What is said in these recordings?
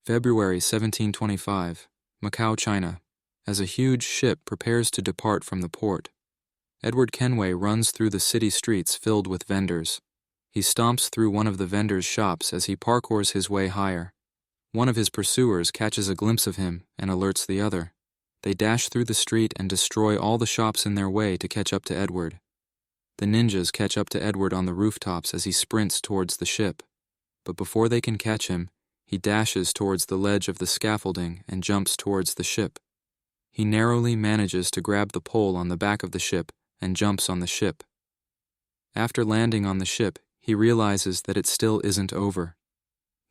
February 1725, Macau, China. As a huge ship prepares to depart from the port, Edward Kenway runs through the city streets filled with vendors. He stomps through one of the vendors' shops as he parkours his way higher. One of his pursuers catches a glimpse of him and alerts the other. They dash through the street and destroy all the shops in their way to catch up to Edward. The ninjas catch up to Edward on the rooftops as he sprints towards the ship. But before they can catch him, he dashes towards the ledge of the scaffolding and jumps towards the ship. He narrowly manages to grab the pole on the back of the ship and jumps on the ship. After landing on the ship, he realizes that it still isn't over.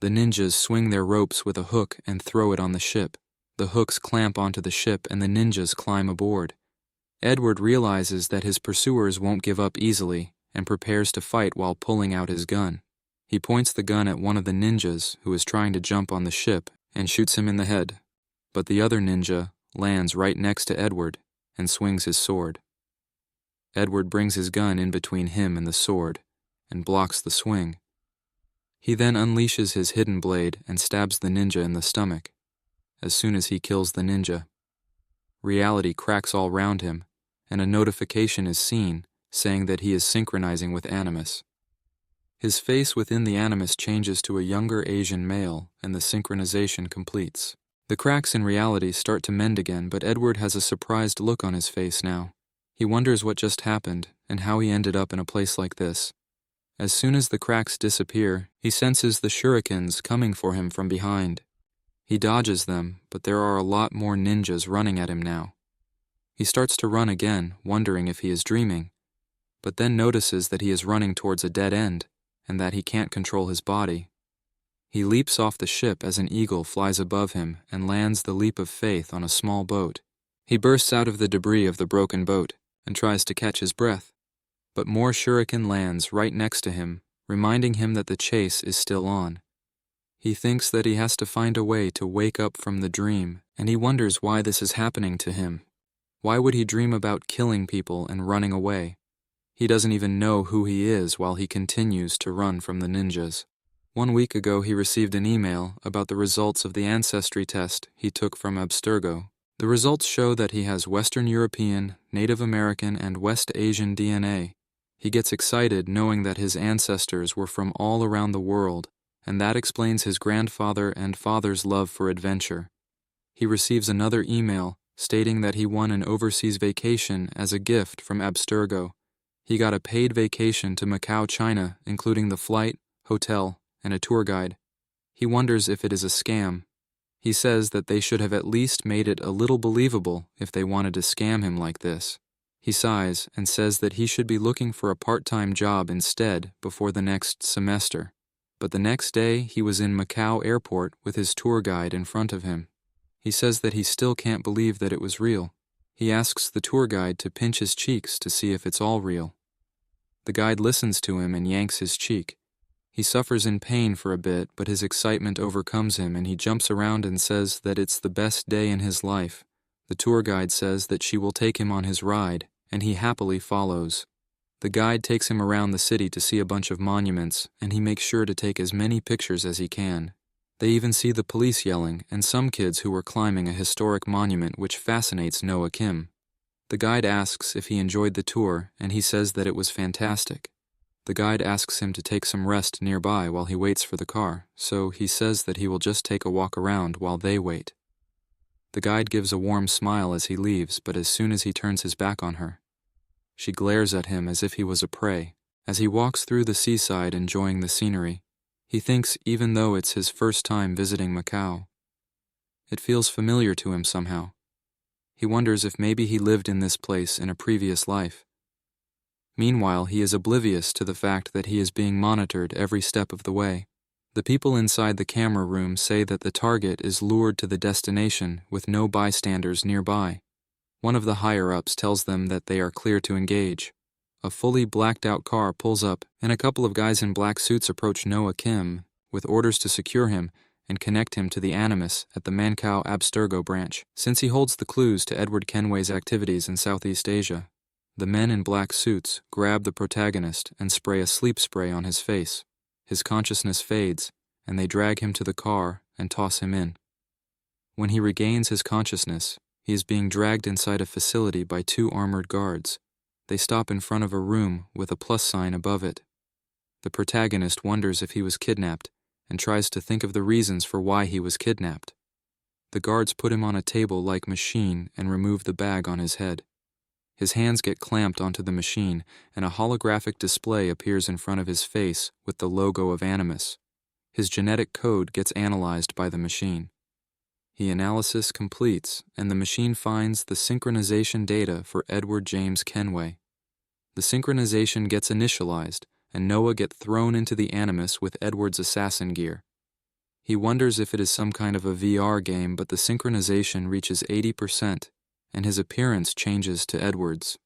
The ninjas swing their ropes with a hook and throw it on the ship. The hooks clamp onto the ship and the ninjas climb aboard. Edward realizes that his pursuers won't give up easily and prepares to fight while pulling out his gun. He points the gun at one of the ninjas who is trying to jump on the ship and shoots him in the head. But the other ninja lands right next to Edward and swings his sword. Edward brings his gun in between him and the sword and blocks the swing. He then unleashes his hidden blade and stabs the ninja in the stomach. As soon as he kills the ninja, reality cracks all round him, and a notification is seen saying that he is synchronizing with Animus. His face within the Animus changes to a younger Asian male, and the synchronization completes. The cracks in reality start to mend again, but Edward has a surprised look on his face now. He wonders what just happened and how he ended up in a place like this. As soon as the cracks disappear, he senses the shurikens coming for him from behind. He dodges them, but there are a lot more ninjas running at him now. He starts to run again, wondering if he is dreaming, but then notices that he is running towards a dead end and that he can't control his body. He leaps off the ship as an eagle flies above him and lands the leap of faith on a small boat. He bursts out of the debris of the broken boat and tries to catch his breath, but more shuriken lands right next to him, reminding him that the chase is still on. He thinks that he has to find a way to wake up from the dream, and he wonders why this is happening to him. Why would he dream about killing people and running away? He doesn't even know who he is while he continues to run from the ninjas. 1 week ago he received an email about the results of the ancestry test he took from Abstergo. The results show that he has Western European, Native American, and West Asian DNA. He gets excited knowing that his ancestors were from all around the world, and that explains his grandfather and father's love for adventure. He receives another email stating that he won an overseas vacation as a gift from Abstergo. He got a paid vacation to Macau, China, including the flight, hotel, and a tour guide. He wonders if it is a scam. He says that they should have at least made it a little believable if they wanted to scam him like this. He sighs and says that he should be looking for a part-time job instead before the next semester. But the next day, he was in Macau airport with his tour guide in front of him. He says that he still can't believe that it was real. He asks the tour guide to pinch his cheeks to see if it's all real. The guide listens to him and yanks his cheek. He suffers in pain for a bit, but his excitement overcomes him and he jumps around and says that it's the best day in his life. The tour guide says that she will take him on his ride, and he happily follows. The guide takes him around the city to see a bunch of monuments, and he makes sure to take as many pictures as he can. They even see the police yelling and some kids who were climbing a historic monument which fascinates Noah Kim. The guide asks if he enjoyed the tour, and he says that it was fantastic. The guide asks him to take some rest nearby while he waits for the car, so he says that he will just take a walk around while they wait. The guide gives a warm smile as he leaves, but as soon as he turns his back on her, she glares at him as if he was a prey. As he walks through the seaside enjoying the scenery, he thinks even though it's his first time visiting Macau, it feels familiar to him somehow. He wonders if maybe he lived in this place in a previous life. Meanwhile, he is oblivious to the fact that he is being monitored every step of the way. The people inside the camera room say that the target is lured to the destination with no bystanders nearby. One of the higher-ups tells them that they are clear to engage. A fully blacked-out car pulls up, and a couple of guys in black suits approach Noah Kim with orders to secure him and connect him to the Animus at the Macau Abstergo branch, since he holds the clues to Edward Kenway's activities in Southeast Asia. The men in black suits grab the protagonist and spray a sleep spray on his face. His consciousness fades, and they drag him to the car and toss him in. When he regains his consciousness, he is being dragged inside a facility by 2 armored guards. They stop in front of a room with a plus sign above it. The protagonist wonders if he was kidnapped and tries to think of the reasons for why he was kidnapped. The guards put him on a table-like machine and remove the bag on his head. His hands get clamped onto the machine, and a holographic display appears in front of his face with the logo of Animus. His genetic code gets analyzed by the machine. The analysis completes, and the machine finds the synchronization data for Edward James Kenway. The synchronization gets initialized, and Noah gets thrown into the Animus with Edward's assassin gear. He wonders if it is some kind of a VR game, but the synchronization reaches 80%, and his appearance changes to Edward's.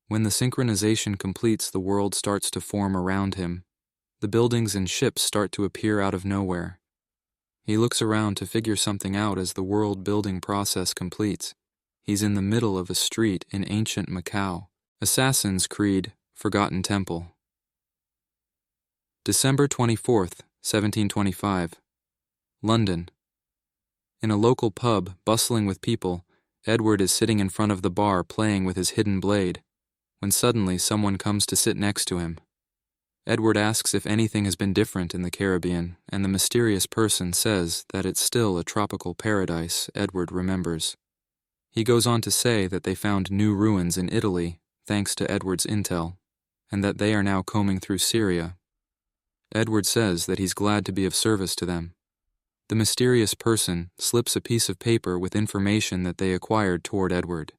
When the synchronization completes, the world starts to form around him. The buildings and ships start to appear out of nowhere. He looks around to figure something out as the world-building process completes. He's in the middle of a street in ancient Macau. Assassin's Creed, Forgotten Temple. December 24th, 1725. London. In a local pub, bustling with people, Edward is sitting in front of the bar playing with his hidden blade, when suddenly someone comes to sit next to him. Edward asks if anything has been different in the Caribbean, and the mysterious person says that it's still a tropical paradise Edward remembers. He goes on to say that they found new ruins in Italy, thanks to Edward's intel, and that they are now combing through Syria. Edward says that he's glad to be of service to them. The mysterious person slips a piece of paper with information that they acquired toward Edward.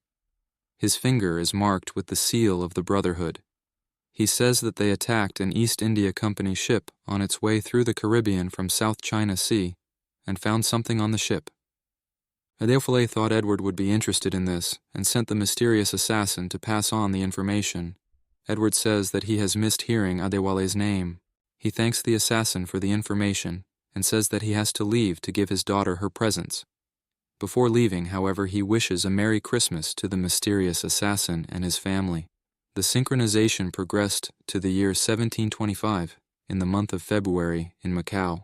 His finger is marked with the seal of the Brotherhood. He says that they attacked an East India Company ship on its way through the Caribbean from South China Sea and found something on the ship. Adéophile thought Edward would be interested in this and sent the mysterious assassin to pass on the information. Edward says that he has missed hearing Adéwale's name. He thanks the assassin for the information and says that he has to leave to give his daughter her presents. Before leaving, however, he wishes a Merry Christmas to the mysterious assassin and his family. The synchronization progressed to the year 1725 in the month of February in Macau.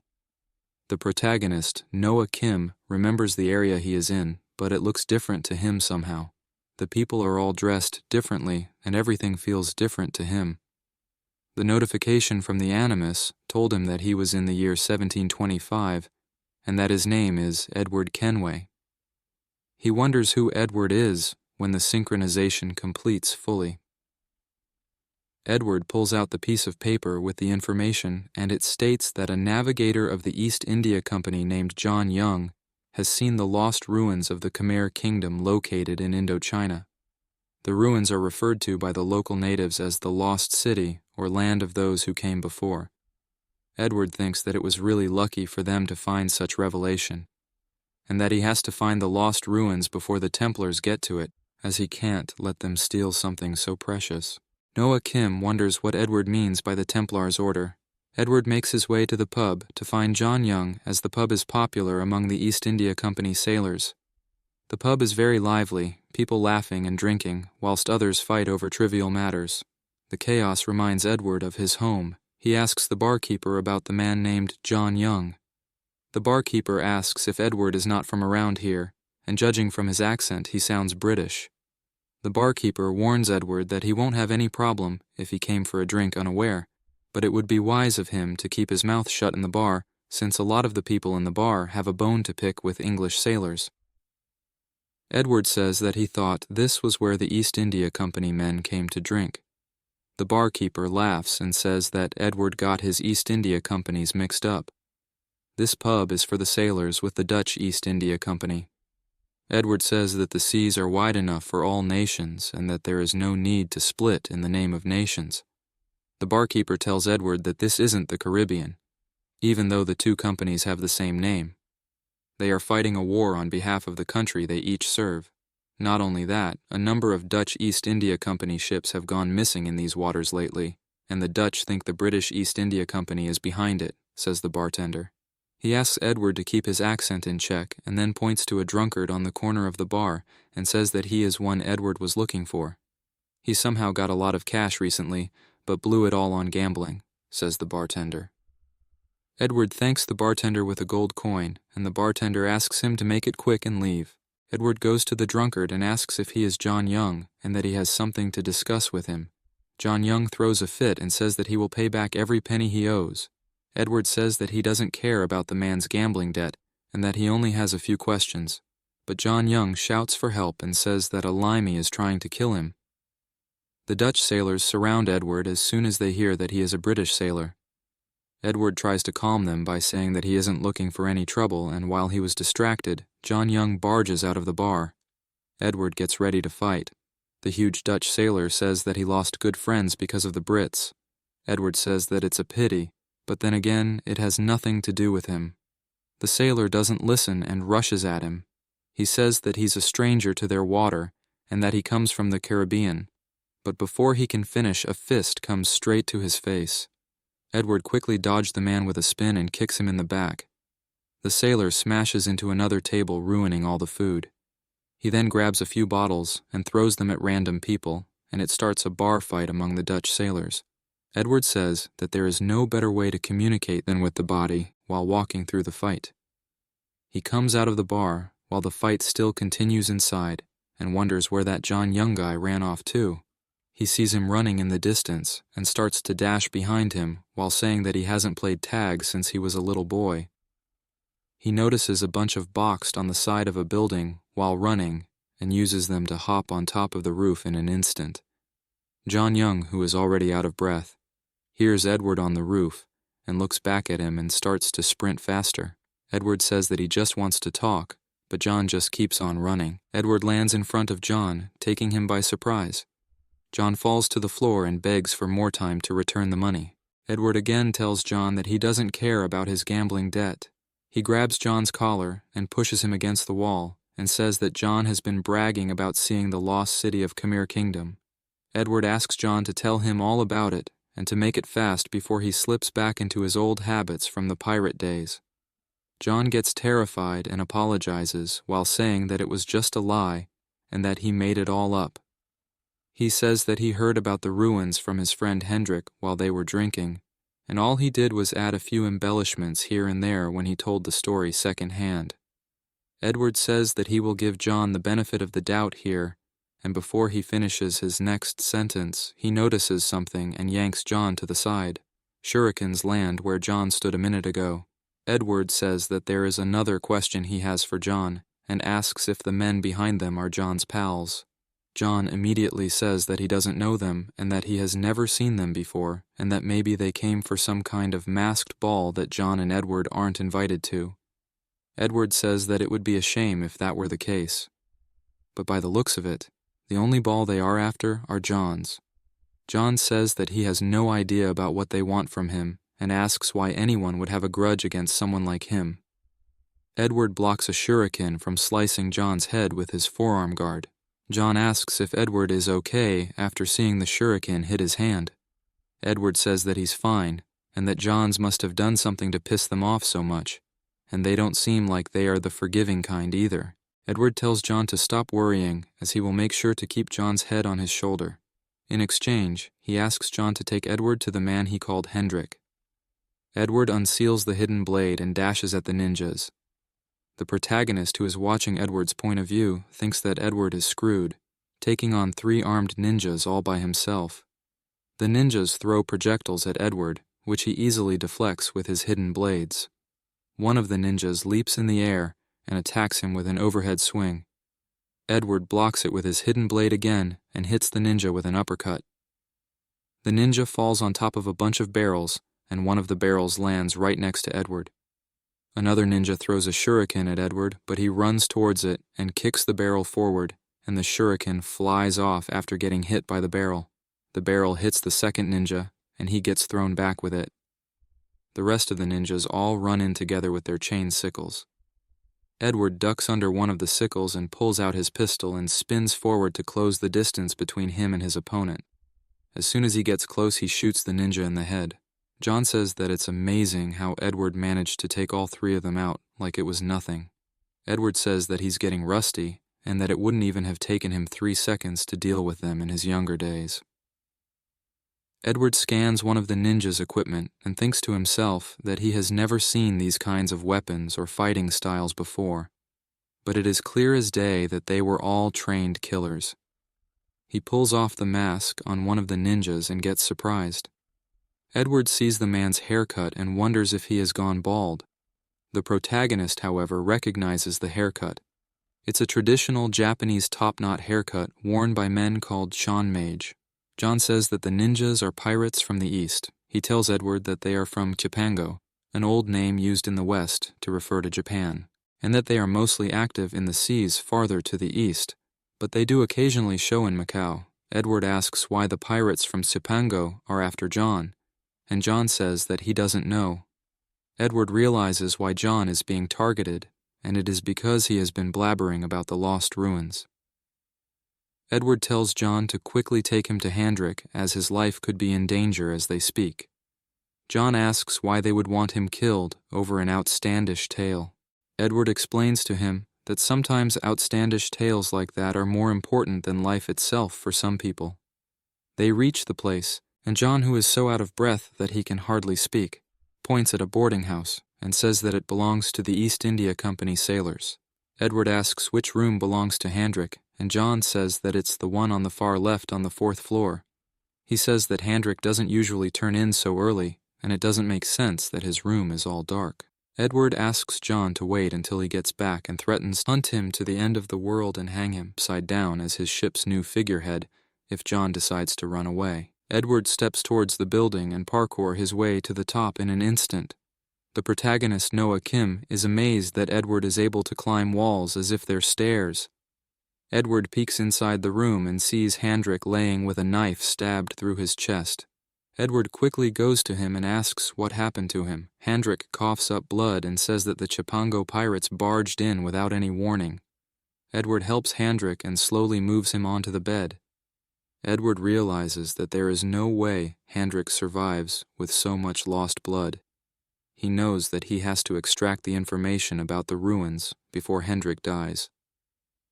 The protagonist, Noah Kim, remembers the area he is in, but it looks different to him somehow. The people are all dressed differently, and everything feels different to him. The notification from the Animus told him that he was in the year 1725, and that his name is Edward Kenway. He wonders who Edward is when the synchronization completes fully. Edward pulls out the piece of paper with the information, and it states that a navigator of the East India Company named John Young has seen the lost ruins of the Khmer Kingdom located in Indochina. The ruins are referred to by the local natives as the Lost City, or Land of Those Who Came Before. Edward thinks that it was really lucky for them to find such revelation, and that he has to find the lost ruins before the Templars get to it, as he can't let them steal something so precious. Noah Kim wonders what Edward means by the Templars' order. Edward makes his way to the pub to find John Young, as the pub is popular among the East India Company sailors. The pub is very lively, people laughing and drinking, whilst others fight over trivial matters. The chaos reminds Edward of his home. He asks the barkeeper about the man named John Young. The barkeeper asks if Edward is not from around here, and judging from his accent, he sounds British. The barkeeper warns Edward that he won't have any problem if he came for a drink unaware, but it would be wise of him to keep his mouth shut in the bar, since a lot of the people in the bar have a bone to pick with English sailors. Edward says that he thought this was where the East India Company men came to drink. The barkeeper laughs and says that Edward got his East India Companies mixed up. This pub is for the sailors with the Dutch East India Company. Edward says that the seas are wide enough for all nations and that there is no need to split in the name of nations. The barkeeper tells Edward that this isn't the Caribbean, even though the two companies have the same name. They are fighting a war on behalf of the country they each serve. Not only that, a number of Dutch East India Company ships have gone missing in these waters lately, and the Dutch think the British East India Company is behind it, says the bartender. He asks Edward to keep his accent in check and then points to a drunkard on the corner of the bar and says that he is one Edward was looking for. He somehow got a lot of cash recently, but blew it all on gambling, says the bartender. Edward thanks the bartender with a gold coin, and the bartender asks him to make it quick and leave. Edward goes to the drunkard and asks if he is John Young and that he has something to discuss with him. John Young throws a fit and says that he will pay back every penny he owes. Edward says that he doesn't care about the man's gambling debt and that he only has a few questions. But John Young shouts for help and says that a limey is trying to kill him. The Dutch sailors surround Edward as soon as they hear that he is a British sailor. Edward tries to calm them by saying that he isn't looking for any trouble, and while he was distracted, John Young barges out of the bar. Edward gets ready to fight. The huge Dutch sailor says that he lost good friends because of the Brits. Edward says that it's a pity, but then again, it has nothing to do with him. The sailor doesn't listen and rushes at him. He says that he's a stranger to their water and that he comes from the Caribbean. But before he can finish, a fist comes straight to his face. Edward quickly dodged the man with a spin and kicks him in the back. The sailor smashes into another table, ruining all the food. He then grabs a few bottles and throws them at random people, and it starts a bar fight among the Dutch sailors. Edward says that there is no better way to communicate than with the body while walking through the fight. He comes out of the bar while the fight still continues inside and wonders where that John Young guy ran off to. He sees him running in the distance and starts to dash behind him while saying that he hasn't played tag since he was a little boy. He notices a bunch of boxed on the side of a building while running and uses them to hop on top of the roof in an instant. John Young, who is already out of breath, hears Edward on the roof and looks back at him and starts to sprint faster. Edward says that he just wants to talk, but John just keeps on running. Edward lands in front of John, taking him by surprise. John falls to the floor and begs for more time to return the money. Edward again tells John that he doesn't care about his gambling debt. He grabs John's collar and pushes him against the wall and says that John has been bragging about seeing the lost city of Khmer Kingdom. Edward asks John to tell him all about it and to make it fast before he slips back into his old habits from the pirate days. John gets terrified and apologizes while saying that it was just a lie and that he made it all up. He says that he heard about the ruins from his friend Hendrik while they were drinking, and all he did was add a few embellishments here and there when he told the story second-hand. Edward says that he will give John the benefit of the doubt here, and before he finishes his next sentence, he notices something and yanks John to the side. Shurikens land where John stood a minute ago. Edward says that there is another question he has for John, and asks if the men behind them are John's pals. John immediately says that he doesn't know them and that he has never seen them before, and that maybe they came for some kind of masked ball that John and Edward aren't invited to. Edward says that it would be a shame if that were the case. But by the looks of it, the only ball they are after are John's. John says that he has no idea about what they want from him and asks why anyone would have a grudge against someone like him. Edward blocks a shuriken from slicing John's head with his forearm guard. John asks if Edward is okay after seeing the shuriken hit his hand. Edward says that he's fine, and that John's must have done something to piss them off so much, and they don't seem like they are the forgiving kind either. Edward tells John to stop worrying, as he will make sure to keep John's head on his shoulder. In exchange, he asks John to take Edward to the man he called Hendrik. Edward unseals the hidden blade and dashes at the ninjas. The protagonist, who is watching Edward's point of view, thinks that Edward is screwed, taking on 3 armed ninjas all by himself. The ninjas throw projectiles at Edward, which he easily deflects with his hidden blades. One of the ninjas leaps in the air and attacks him with an overhead swing. Edward blocks it with his hidden blade again and hits the ninja with an uppercut. The ninja falls on top of a bunch of barrels, and one of the barrels lands right next to Edward. Another ninja throws a shuriken at Edward, but he runs towards it and kicks the barrel forward, and the shuriken flies off after getting hit by the barrel. The barrel hits the second ninja, and he gets thrown back with it. The rest of the ninjas all run in together with their chain sickles. Edward ducks under one of the sickles and pulls out his pistol and spins forward to close the distance between him and his opponent. As soon as he gets close, he shoots the ninja in the head. John says that it's amazing how Edward managed to take all 3 of them out like it was nothing. Edward says that he's getting rusty and that it wouldn't even have taken him 3 seconds to deal with them in his younger days. Edward scans one of the ninja's equipment and thinks to himself that he has never seen these kinds of weapons or fighting styles before, but it is clear as day that they were all trained killers. He pulls off the mask on one of the ninjas and gets surprised. Edward sees the man's haircut and wonders if he has gone bald. The protagonist, however, recognizes the haircut. It's a traditional Japanese top-knot haircut worn by men called shanmage. John says that the ninjas are pirates from the east. He tells Edward that they are from Chipango, an old name used in the west to refer to Japan, and that they are mostly active in the seas farther to the east, but they do occasionally show in Macau. Edward asks why the pirates from Chipango are after John, and John says that he doesn't know. Edward realizes why John is being targeted, and it is because he has been blabbering about the lost ruins. Edward tells John to quickly take him to Hendrik, as his life could be in danger as they speak. John asks why they would want him killed over an outlandish tale. Edward explains to him that sometimes outlandish tales like that are more important than life itself for some people. They reach the place, and John, who is so out of breath that he can hardly speak, points at a boarding house and says that it belongs to the East India Company sailors. Edward asks which room belongs to Hendrik, and John says that it's the one on the far left on the 4th floor. He says that Hendrik doesn't usually turn in so early, and it doesn't make sense that his room is all dark. Edward asks John to wait until he gets back and threatens to hunt him to the end of the world and hang him upside down as his ship's new figurehead if John decides to run away. Edward steps towards the building and parkour his way to the top in an instant. The protagonist, Noah Kim, is amazed that Edward is able to climb walls as if they're stairs. Edward peeks inside the room and sees Hendrik laying with a knife stabbed through his chest. Edward quickly goes to him and asks what happened to him. Hendrik coughs up blood and says that the Chipango pirates barged in without any warning. Edward helps Hendrik and slowly moves him onto the bed. Edward realizes that there is no way Hendrik survives with so much lost blood. He knows that he has to extract the information about the ruins before Hendrik dies.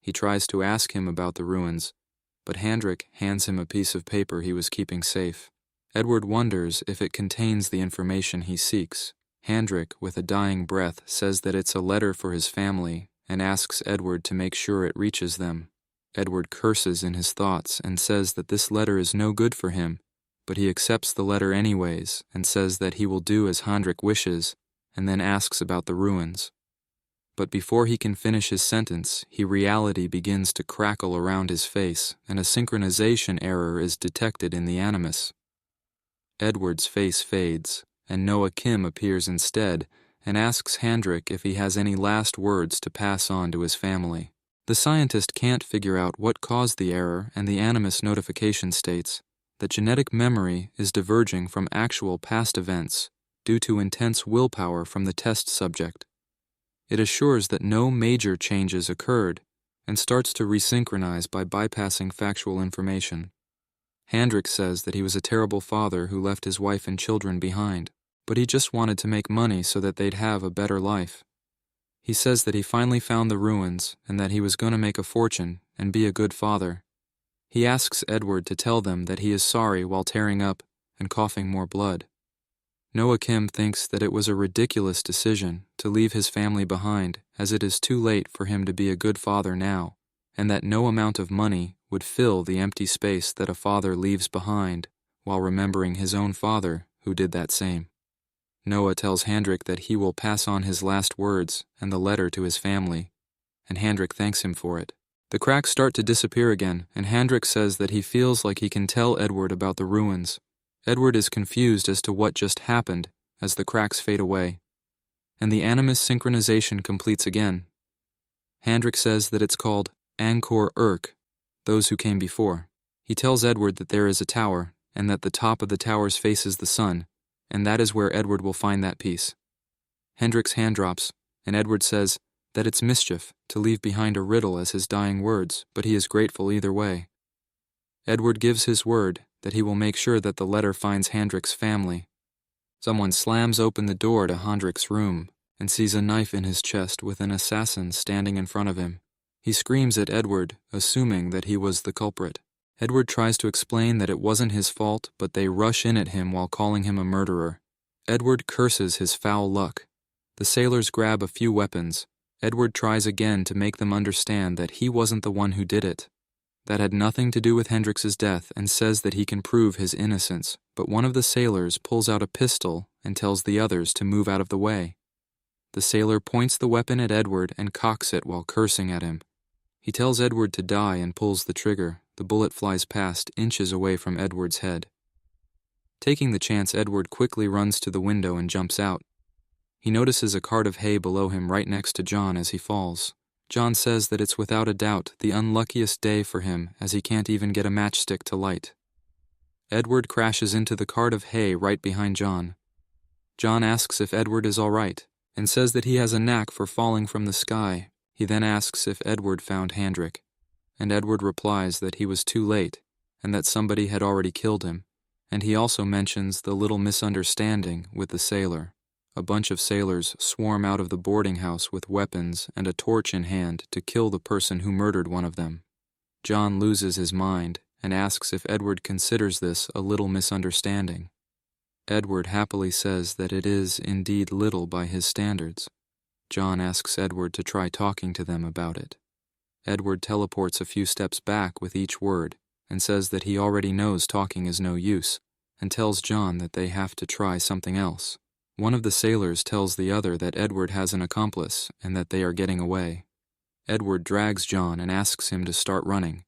He tries to ask him about the ruins, but Hendrik hands him a piece of paper he was keeping safe. Edward wonders if it contains the information he seeks. Hendrik, with a dying breath, says that it's a letter for his family and asks Edward to make sure it reaches them. Edward curses in his thoughts and says that this letter is no good for him, but he accepts the letter anyways and says that he will do as Hendrik wishes, and then asks about the ruins. But before he can finish his sentence, reality begins to crackle around his face, and a synchronization error is detected in the Animus. Edward's face fades, and Noah Kim appears instead and asks Hendrik if he has any last words to pass on to his family. The scientist can't figure out what caused the error, and the Animus notification states that genetic memory is diverging from actual past events due to intense willpower from the test subject. It assures that no major changes occurred and starts to resynchronize by bypassing factual information. Hendrik says that he was a terrible father who left his wife and children behind, but he just wanted to make money so that they'd have a better life. He says that he finally found the ruins and that he was going to make a fortune and be a good father. He asks Edward to tell them that he is sorry while tearing up and coughing more blood. Noah Kim thinks that it was a ridiculous decision to leave his family behind, as it is too late for him to be a good father now, and that no amount of money would fill the empty space that a father leaves behind while remembering his own father who did that same. Noah tells Hendrik that he will pass on his last words and the letter to his family, and Hendrik thanks him for it. The cracks start to disappear again, and Hendrik says that he feels like he can tell Edward about the ruins. Edward is confused as to what just happened as the cracks fade away, and the Animus synchronization completes again. Hendrik says that it's called Angkor Urk, those who came before. He tells Edward that there is a tower, and that the top of the towers faces the sun, and that is where Edward will find that piece. Hendrik's hand drops, and Edward says that it's mischief to leave behind a riddle as his dying words, but he is grateful either way. Edward gives his word that he will make sure that the letter finds Hendrik's family. Someone slams open the door to Hendrik's room and sees a knife in his chest with an assassin standing in front of him. He screams at Edward, assuming that he was the culprit. Edward tries to explain that it wasn't his fault, but they rush in at him while calling him a murderer. Edward curses his foul luck. The sailors grab a few weapons. Edward tries again to make them understand that he wasn't the one who did it. That had nothing to do with Hendrik's death, and says that he can prove his innocence, but one of the sailors pulls out a pistol and tells the others to move out of the way. The sailor points the weapon at Edward and cocks it while cursing at him. He tells Edward to die and pulls the trigger. The bullet flies past, inches away from Edward's head. Taking the chance, Edward quickly runs to the window and jumps out. He notices a cart of hay below him right next to John as he falls. John says that it's without a doubt the unluckiest day for him, as he can't even get a matchstick to light. Edward crashes into the cart of hay right behind John. John asks if Edward is all right, and says that he has a knack for falling from the sky. He then asks if Edward found Hendrik, and Edward replies that he was too late, and that somebody had already killed him, and he also mentions the little misunderstanding with the sailor. A bunch of sailors swarm out of the boarding house with weapons and a torch in hand to kill the person who murdered one of them. John loses his mind and asks if Edward considers this a little misunderstanding. Edward happily says that it is indeed little by his standards. John asks Edward to try talking to them about it. Edward teleports a few steps back with each word and says that he already knows talking is no use, and tells John that they have to try something else. One of the sailors tells the other that Edward has an accomplice and that they are getting away. Edward drags John and asks him to start running.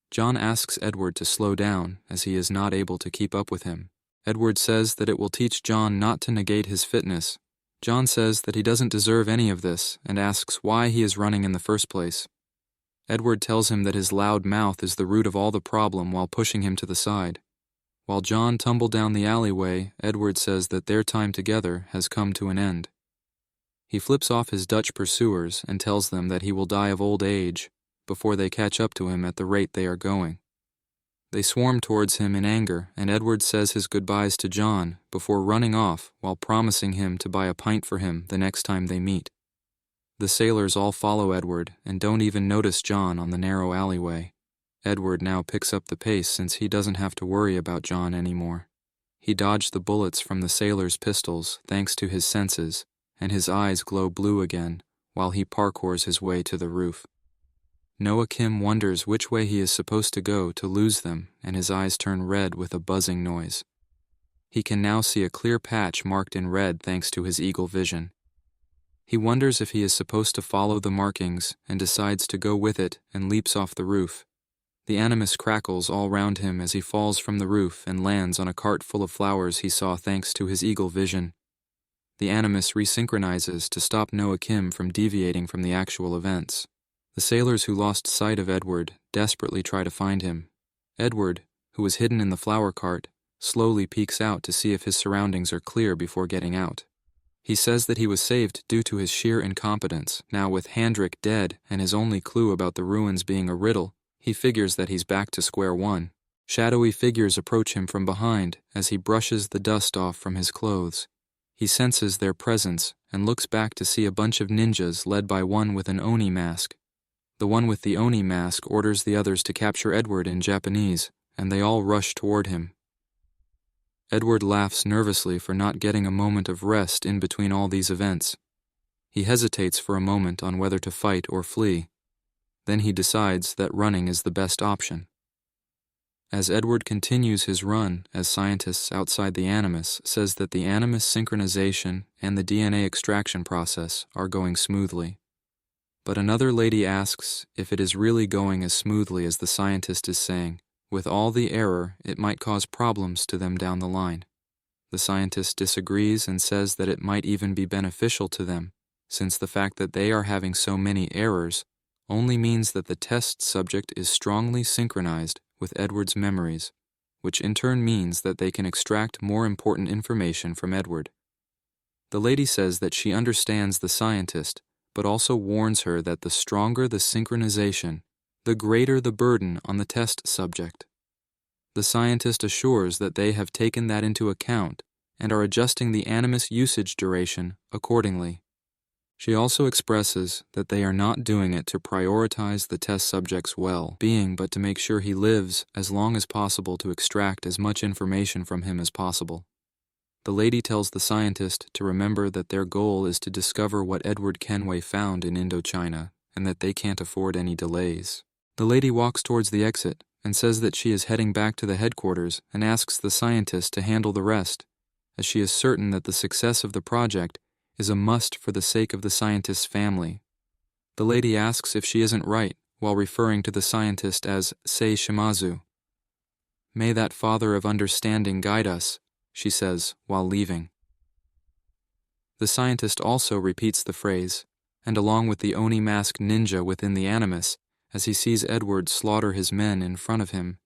John asks Edward to slow down as he is not able to keep up with him. Edward says that it will teach John not to negate his fitness. John says that he doesn't deserve any of this and asks why he is running in the first place. Edward tells him that his loud mouth is the root of all the problem while pushing him to the side. While John tumbled down the alleyway, Edward says that their time together has come to an end. He flips off his Dutch pursuers and tells them that he will die of old age before they catch up to him at the rate they are going. They swarm towards him in anger, and Edward says his goodbyes to John before running off while promising him to buy a pint for him the next time they meet. The sailors all follow Edward and don't even notice John on the narrow alleyway. Edward now picks up the pace since he doesn't have to worry about John anymore. He dodged the bullets from the sailors' pistols thanks to his senses, and his eyes glow blue again while he parkours his way to the roof. Noah Kim wonders which way he is supposed to go to lose them, and his eyes turn red with a buzzing noise. He can now see a clear patch marked in red thanks to his eagle vision. He wonders if he is supposed to follow the markings and decides to go with it and leaps off the roof. The Animus crackles all round him as he falls from the roof and lands on a cart full of flowers he saw thanks to his eagle vision. The Animus resynchronizes to stop Noah Kim from deviating from the actual events. The sailors who lost sight of Edward desperately try to find him. Edward, who was hidden in the flower cart, slowly peeks out to see if his surroundings are clear before getting out. He says that he was saved due to his sheer incompetence. Now with Hendrik dead and his only clue about the ruins being a riddle, he figures that he's back to square one. Shadowy figures approach him from behind as he brushes the dust off from his clothes. He senses their presence and looks back to see a bunch of ninjas led by one with an Oni mask. The one with the Oni mask orders the others to capture Edward in Japanese, and they all rush toward him. Edward laughs nervously for not getting a moment of rest in between all these events. He hesitates for a moment on whether to fight or flee. Then he decides that running is the best option. As Edward continues his run, as scientists outside the Animus says that the Animus synchronization and the DNA extraction process are going smoothly. But another lady asks if it is really going as smoothly as the scientist is saying. With all the error, it might cause problems to them down the line. The scientist disagrees and says that it might even be beneficial to them, since the fact that they are having so many errors only means that the test subject is strongly synchronized with Edward's memories, which in turn means that they can extract more important information from Edward. The lady says that she understands the scientist, but also warns her that the stronger the synchronization, the greater the burden on the test subject. The scientist assures that they have taken that into account and are adjusting the Animus usage duration accordingly. She also expresses that they are not doing it to prioritize the test subject's well-being, but to make sure he lives as long as possible to extract as much information from him as possible. The lady tells the scientist to remember that their goal is to discover what Edward Kenway found in Indochina, and that they can't afford any delays. The lady walks towards the exit and says that she is heading back to the headquarters and asks the scientist to handle the rest, as she is certain that the success of the project is a must for the sake of the scientist's family. The lady asks if she isn't right, while referring to the scientist as Sei Shimazu. "May that father of understanding guide us," she says, while leaving. The scientist also repeats the phrase, and along with the Oni-masked ninja within the Animus, as he sees Edward slaughter his men in front of him.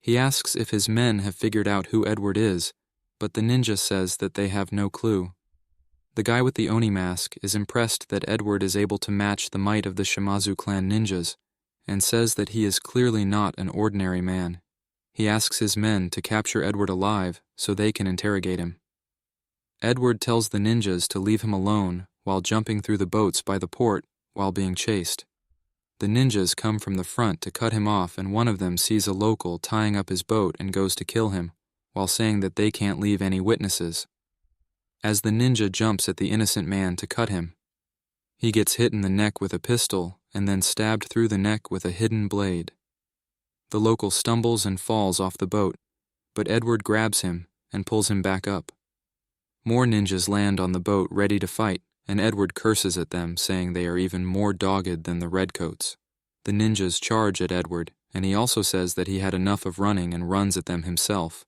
He asks if his men have figured out who Edward is, but the ninja says that they have no clue. The guy with the Oni mask is impressed that Edward is able to match the might of the Shimazu clan ninjas, and says that he is clearly not an ordinary man. He asks his men to capture Edward alive so they can interrogate him. Edward tells the ninjas to leave him alone while jumping through the boats by the port while being chased. The ninjas come from the front to cut him off, and one of them sees a local tying up his boat and goes to kill him, while saying that they can't leave any witnesses. As the ninja jumps at the innocent man to cut him, he gets hit in the neck with a pistol and then stabbed through the neck with a hidden blade. The local stumbles and falls off the boat, but Edward grabs him and pulls him back up. More ninjas land on the boat ready to fight, and Edward curses at them, saying they are even more dogged than the redcoats. The ninjas charge at Edward, and he also says that he had enough of running and runs at them himself.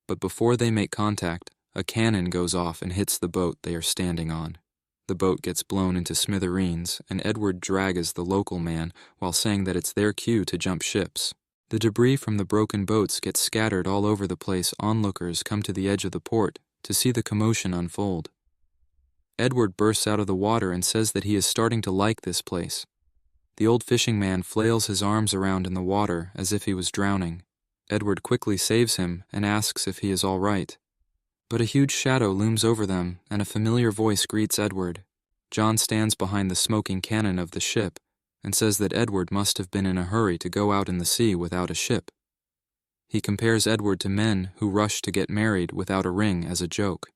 But before they make contact, a cannon goes off and hits the boat they are standing on. The boat gets blown into smithereens, and Edward drags the local man while saying that it's their cue to jump ships. The debris from the broken boats gets scattered all over the place. Onlookers come to the edge of the port to see the commotion unfold. Edward bursts out of the water and says that he is starting to like this place. The old fishing man flails his arms around in the water as if he was drowning. Edward quickly saves him and asks if he is all right. But a huge shadow looms over them, and a familiar voice greets Edward. John stands behind the smoking cannon of the ship and says that Edward must have been in a hurry to go out in the sea without a ship. He compares Edward to men who rush to get married without a ring as a joke.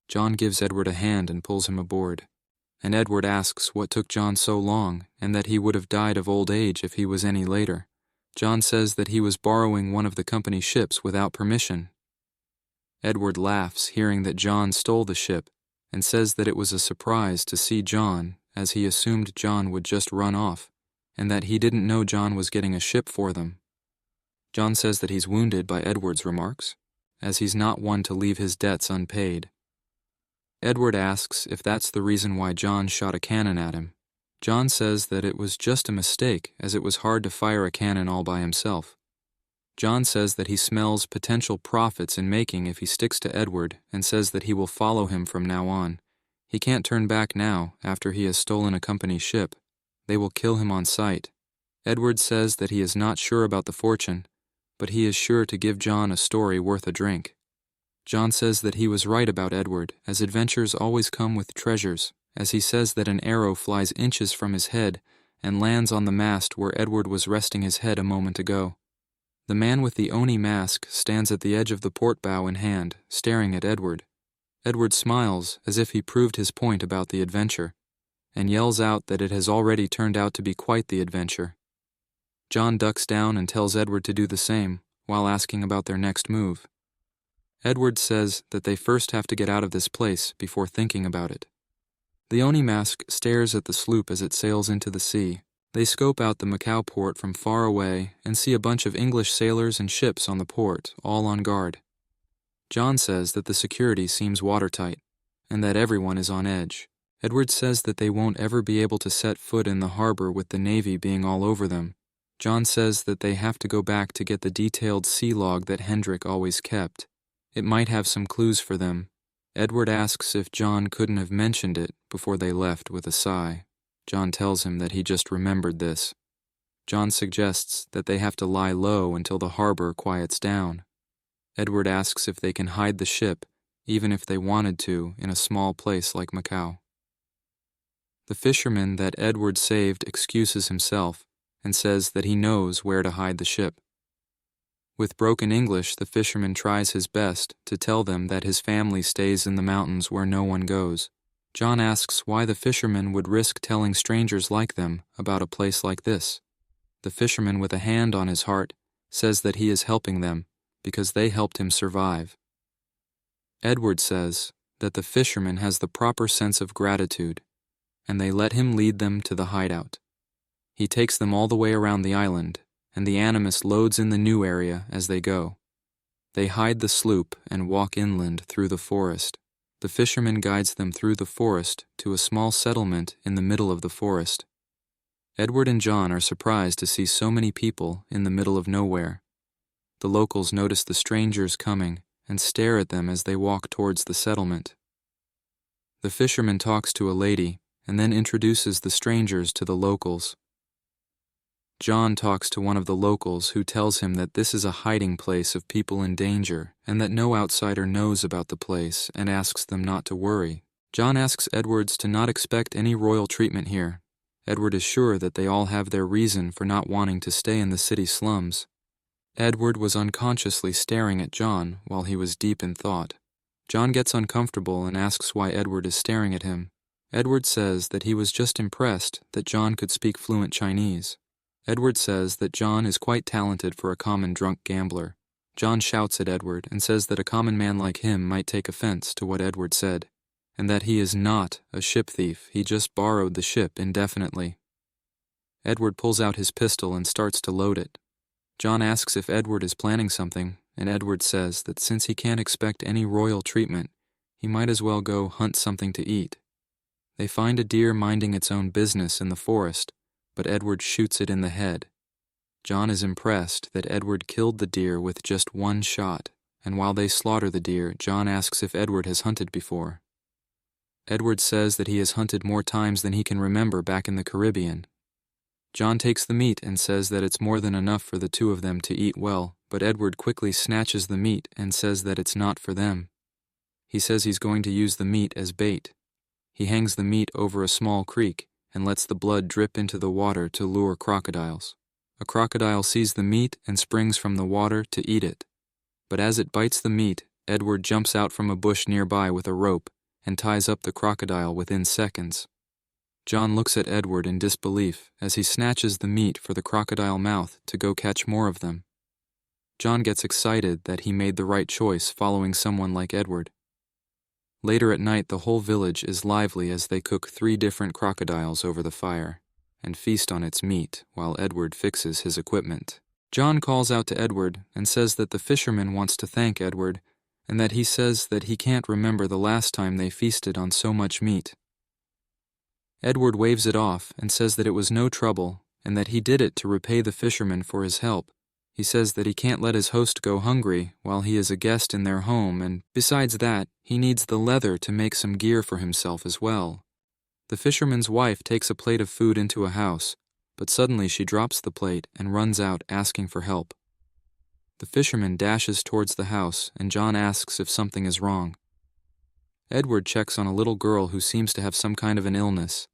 John gives Edward a hand and pulls him aboard, and Edward asks what took John so long and that he would have died of old age if he was any later. John says that he was borrowing one of the company ships without permission. Edward laughs, hearing that John stole the ship, and says that it was a surprise to see John, as he assumed John would just run off, and that he didn't know John was getting a ship for them. John says that he's wounded by Edward's remarks, as he's not one to leave his debts unpaid. Edward asks if that's the reason why John shot a cannon at him. John says that it was just a mistake, as it was hard to fire a cannon all by himself. John says that he smells potential profits in making if he sticks to Edward, and says that he will follow him from now on. He can't turn back now after he has stolen a company ship. They will kill him on sight. Edward says that he is not sure about the fortune, but he is sure to give John a story worth a drink. John says that he was right about Edward, as adventures always come with treasures, as he says that an arrow flies inches from his head and lands on the mast where Edward was resting his head a moment ago. The man with the Oni mask stands at the edge of the port bow in hand, staring at Edward. Edward smiles as if he proved his point about the adventure, and yells out that it has already turned out to be quite the adventure. John ducks down and tells Edward to do the same, while asking about their next move. Edward says that they first have to get out of this place before thinking about it. The Oni mask stares at the sloop as it sails into the sea. They scope out the Macau port from far away and see a bunch of English sailors and ships on the port, all on guard. John says that the security seems watertight, and that everyone is on edge. Edward says that they won't ever be able to set foot in the harbor with the Navy being all over them. John says that they have to go back to get the detailed sea log that Hendrik always kept. It might have some clues for them. Edward asks if John couldn't have mentioned it before they left with a sigh. John tells him that he just remembered this. John suggests that they have to lie low until the harbor quiets down. Edward asks if they can hide the ship, even if they wanted to, in a small place like Macau. The fisherman that Edward saved excuses himself and says that he knows where to hide the ship. With broken English, the fisherman tries his best to tell them that his family stays in the mountains where no one goes. John asks why the fisherman would risk telling strangers like them about a place like this. The fisherman, with a hand on his heart, says that he is helping them because they helped him survive. Edward says that the fisherman has the proper sense of gratitude, and they let him lead them to the hideout. He takes them all the way around the island, and the Animus loads in the new area as they go. They hide the sloop and walk inland through the forest. The fisherman guides them through the forest to a small settlement in the middle of the forest. Edward and John are surprised to see so many people in the middle of nowhere. The locals notice the strangers coming and stare at them as they walk towards the settlement. The fisherman talks to a lady and then introduces the strangers to the locals. John talks to one of the locals who tells him that this is a hiding place of people in danger and that no outsider knows about the place and asks them not to worry. John asks Edwards to not expect any royal treatment here. Edward is sure that they all have their reason for not wanting to stay in the city slums. Edward was unconsciously staring at John while he was deep in thought. John gets uncomfortable and asks why Edward is staring at him. Edward says that he was just impressed that John could speak fluent Chinese. Edward says that John is quite talented for a common drunk gambler. John shouts at Edward and says that a common man like him might take offense to what Edward said, and that he is not a ship thief, he just borrowed the ship indefinitely. Edward pulls out his pistol and starts to load it. John asks if Edward is planning something, and Edward says that since he can't expect any royal treatment, he might as well go hunt something to eat. They find a deer minding its own business in the forest, but Edward shoots it in the head. John is impressed that Edward killed the deer with just one shot, and while they slaughter the deer, John asks if Edward has hunted before. Edward says that he has hunted more times than he can remember back in the Caribbean. John takes the meat and says that it's more than enough for the two of them to eat well, but Edward quickly snatches the meat and says that it's not for them. He says he's going to use the meat as bait. He hangs the meat over a small creek and lets the blood drip into the water to lure crocodiles. A crocodile sees the meat and springs from the water to eat it. But as it bites the meat, Edward jumps out from a bush nearby with a rope and ties up the crocodile within seconds. John looks at Edward in disbelief as he snatches the meat for the crocodile mouth to go catch more of them. John gets excited that he made the right choice following someone like Edward. Later at night, the whole village is lively as they cook 3 different crocodiles over the fire and feast on its meat while Edward fixes his equipment. John calls out to Edward and says that the fisherman wants to thank Edward and that he says that he can't remember the last time they feasted on so much meat. Edward waves it off and says that it was no trouble and that he did it to repay the fisherman for his help. He says that he can't let his host go hungry while he is a guest in their home, and besides that, he needs the leather to make some gear for himself as well. The fisherman's wife takes a plate of food into a house, but suddenly she drops the plate and runs out asking for help. The fisherman dashes towards the house, and John asks if something is wrong. Edward checks on a little girl who seems to have some kind of an illness.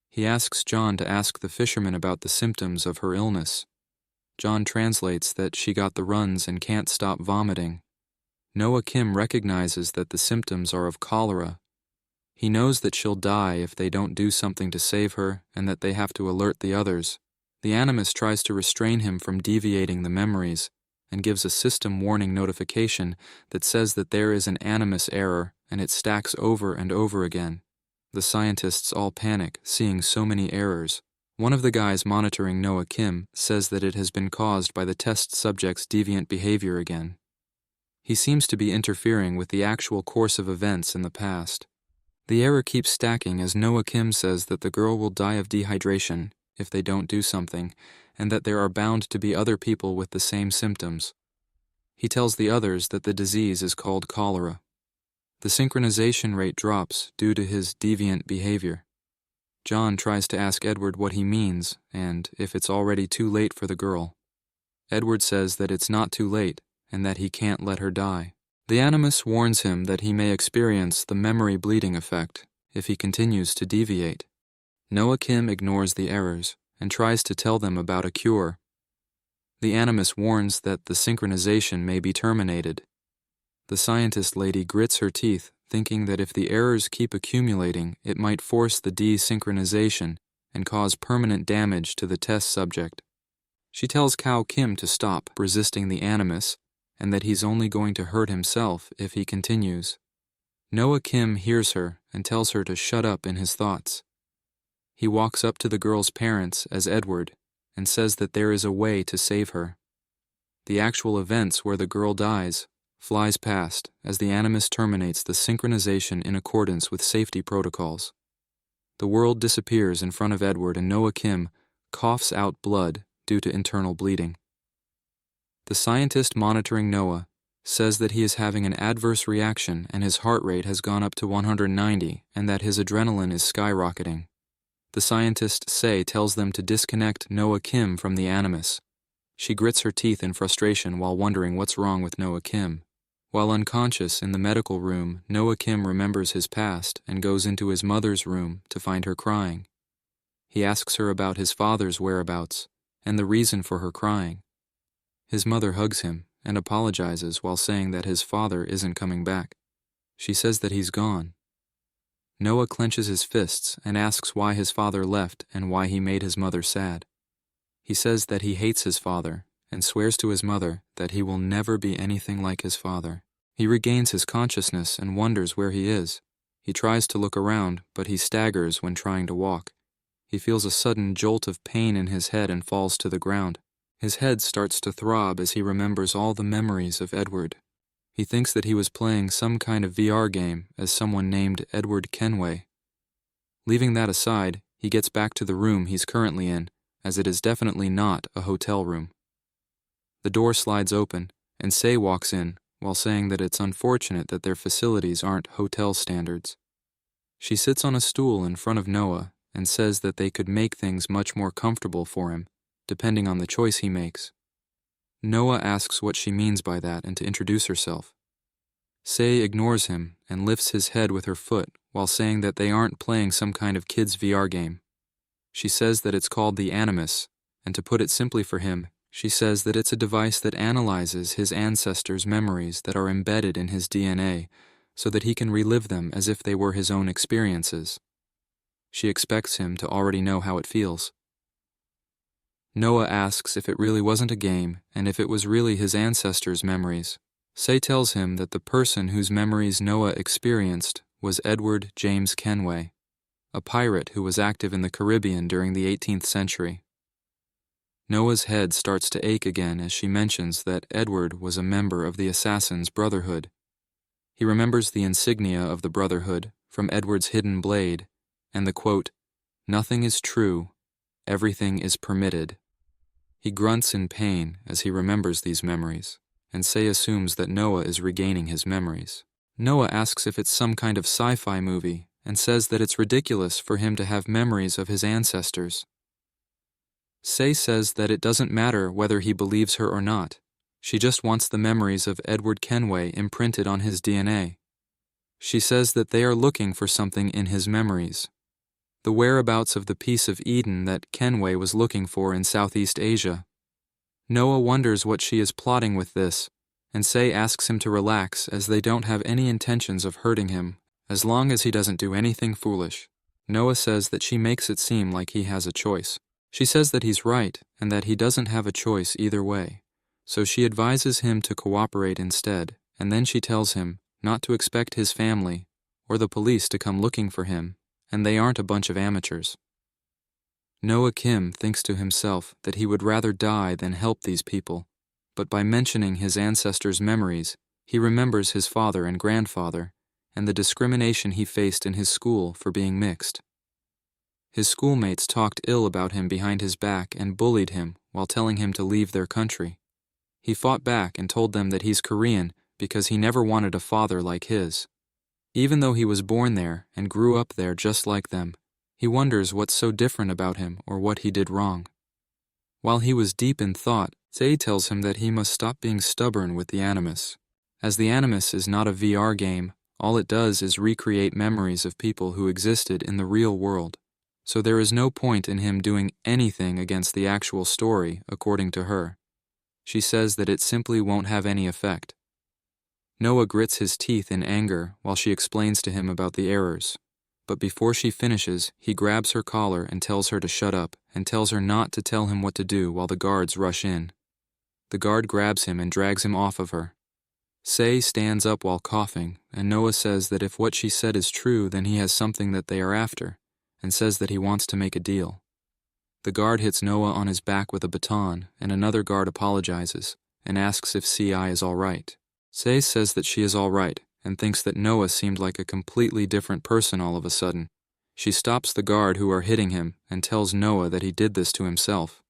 He asks John to ask the fisherman about the symptoms of her illness. John translates that she got the runs and can't stop vomiting. Noah Kim recognizes that the symptoms are of cholera. He knows that she'll die if they don't do something to save her and that they have to alert the others. The Animus tries to restrain him from deviating the memories and gives a system warning notification that says that there is an Animus error and it stacks over and over again. The scientists all panic, seeing so many errors. One of the guys monitoring Noah Kim says that it has been caused by the test subject's deviant behavior again. He seems to be interfering with the actual course of events in the past. The error keeps stacking as Noah Kim says that the girl will die of dehydration if they don't do something, and that there are bound to be other people with the same symptoms. He tells the others that the disease is called cholera. The synchronization rate drops due to his deviant behavior. John tries to ask Edward what he means and if it's already too late for the girl. Edward says that it's not too late and that he can't let her die. The Animus warns him that he may experience the memory bleeding effect if he continues to deviate. Noah Kim ignores the errors and tries to tell them about a cure. The Animus warns that the synchronization may be terminated. The scientist lady grits her teeth, thinking that if the errors keep accumulating, it might force the desynchronization and cause permanent damage to the test subject. She tells Kao Kim to stop resisting the Animus and that he's only going to hurt himself if he continues. Noah Kim hears her and tells her to shut up in his thoughts. He walks up to the girl's parents as Edward and says that there is a way to save her. The actual events where the girl dies flies past as the Animus terminates the synchronization in accordance with safety protocols. The world disappears in front of Edward and Noah Kim coughs out blood due to internal bleeding. The scientist monitoring Noah says that he is having an adverse reaction and his heart rate has gone up to 190 and that his adrenaline is skyrocketing. The scientist Sei tells them to disconnect Noah Kim from the Animus. She grits her teeth in frustration while wondering what's wrong with Noah Kim. While unconscious in the medical room, Noah Kim remembers his past and goes into his mother's room to find her crying. He asks her about his father's whereabouts and the reason for her crying. His mother hugs him and apologizes while saying that his father isn't coming back. She says that he's gone. Noah clenches his fists and asks why his father left and why he made his mother sad. He says that he hates his father and swears to his mother that he will never be anything like his father. He regains his consciousness and wonders where he is. He tries to look around, but he staggers when trying to walk. He feels a sudden jolt of pain in his head and falls to the ground. His head starts to throb as he remembers all the memories of Edward. He thinks that he was playing some kind of VR game as someone named Edward Kenway. Leaving that aside, he gets back to the room he's currently in, as it is definitely not a hotel room. The door slides open, and Sei walks in, while saying that it's unfortunate that their facilities aren't hotel standards. She sits on a stool in front of Noah and says that they could make things much more comfortable for him, depending on the choice he makes. Noah asks what she means by that and to introduce herself. Sei ignores him and lifts his head with her foot while saying that they aren't playing some kind of kid's VR game. She says that it's called the Animus, and to put it simply for him, she says that it's a device that analyzes his ancestors' memories that are embedded in his DNA so that he can relive them as if they were his own experiences. She expects him to already know how it feels. Noah asks if it really wasn't a game and if it was really his ancestors' memories. Sei tells him that the person whose memories Noah experienced was Edward James Kenway, a pirate who was active in the Caribbean during the 18th century. Noah's head starts to ache again as she mentions that Edward was a member of the Assassin's Brotherhood. He remembers the insignia of the Brotherhood from Edward's hidden blade and the quote, "Nothing is true, everything is permitted." He grunts in pain as he remembers these memories, and Sei assumes that Noah is regaining his memories. Noah asks if it's some kind of sci-fi movie and says that it's ridiculous for him to have memories of his ancestors. Sei says that it doesn't matter whether he believes her or not. She just wants the memories of Edward Kenway imprinted on his DNA. She says that they are looking for something in his memories, the whereabouts of the piece of Eden that Kenway was looking for in Southeast Asia. Noah wonders what she is plotting with this, and Sei asks him to relax as they don't have any intentions of hurting him, as long as he doesn't do anything foolish. Noah says that she makes it seem like he has a choice. She says that he's right and that he doesn't have a choice either way, so she advises him to cooperate instead, and then she tells him not to expect his family or the police to come looking for him, and they aren't a bunch of amateurs. Noah Kim thinks to himself that he would rather die than help these people, but by mentioning his ancestors' memories, he remembers his father and grandfather and the discrimination he faced in his school for being mixed. His schoolmates talked ill about him behind his back and bullied him while telling him to leave their country. He fought back and told them that he's Korean because he never wanted a father like his. Even though he was born there and grew up there just like them, he wonders what's so different about him or what he did wrong. While he was deep in thought, Sei tells him that he must stop being stubborn with the Animus. As the Animus is not a VR game, all it does is recreate memories of people who existed in the real world. so there is no point in him doing anything against the actual story, according to her. She says that it simply won't have any effect. Noah grits his teeth in anger while she explains to him about the errors. But before she finishes, he grabs her collar and tells her to shut up, and tells her not to tell him what to do while the guards rush in. The guard grabs him and drags him off of her. Sei stands up while coughing, and Noah says that if what she said is true, then he has something that they are after, and says that he wants to make a deal. The guard hits Noah on his back with a baton, and another guard apologizes, and asks if CI is all right. Sei says that she is all right, and thinks that Noah seemed like a completely different person all of a sudden. She stops the guard who are hitting him and tells Noah that he did this to himself.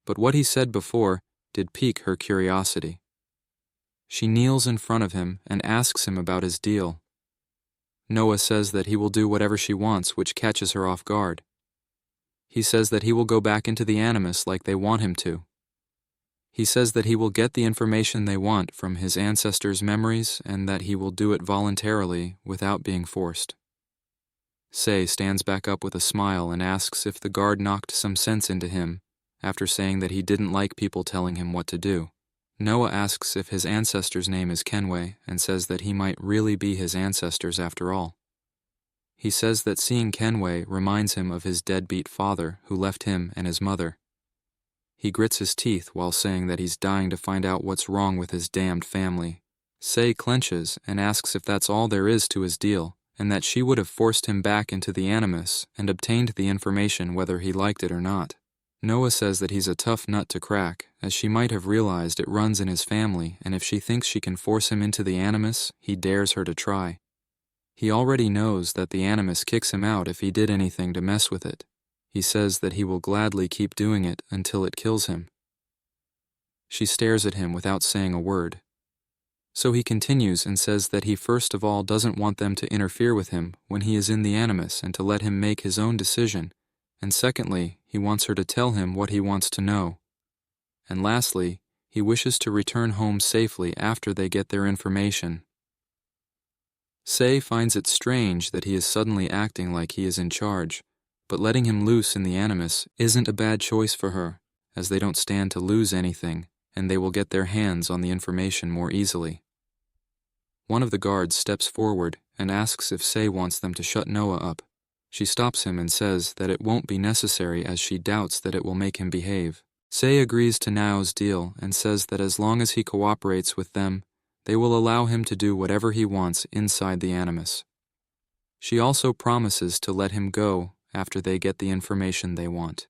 But what he said before did pique her curiosity. She kneels in front of him and asks him about his deal. Noah says that he will do whatever she wants, which catches her off guard. He says that he will go back into the Animus like they want him to. He says that he will get the information they want from his ancestors' memories and that he will do it voluntarily without being forced. Sei stands back up with a smile and asks if the guard knocked some sense into him after saying that he didn't like people telling him what to do. Noah asks if his ancestor's name is Kenway and says that he might really be his ancestors after all. He says that seeing Kenway reminds him of his deadbeat father who left him and his mother. He grits his teeth while saying that he's dying to find out what's wrong with his damned family. Sei clenches and asks if that's all there is to his deal, and that she would have forced him back into the Animus and obtained the information whether he liked it or not. Noah says that he's a tough nut to crack, as she might have realized it runs in his family, and if she thinks she can force him into the Animus, he dares her to try. He already knows that the Animus kicks him out if he did anything to mess with it. He says that he will gladly keep doing it until it kills him. She stares at him without saying a word. So he continues and says that he first of all doesn't want them to interfere with him when he is in the Animus and to let him make his own decision, and secondly, he wants her to tell him what he wants to know. And lastly, he wishes to return home safely after they get their information. Sei finds it strange that he is suddenly acting like he is in charge, but letting him loose in the Animus isn't a bad choice for her, as they don't stand to lose anything, and they will get their hands on the information more easily. One of the guards steps forward and asks if Sei wants them to shut Noah up. She stops him and says that it won't be necessary as she doubts that it will make him behave. Sei agrees to Nao's deal and says that as long as he cooperates with them, they will allow him to do whatever he wants inside the Animus. She also promises to let him go after they get the information they want.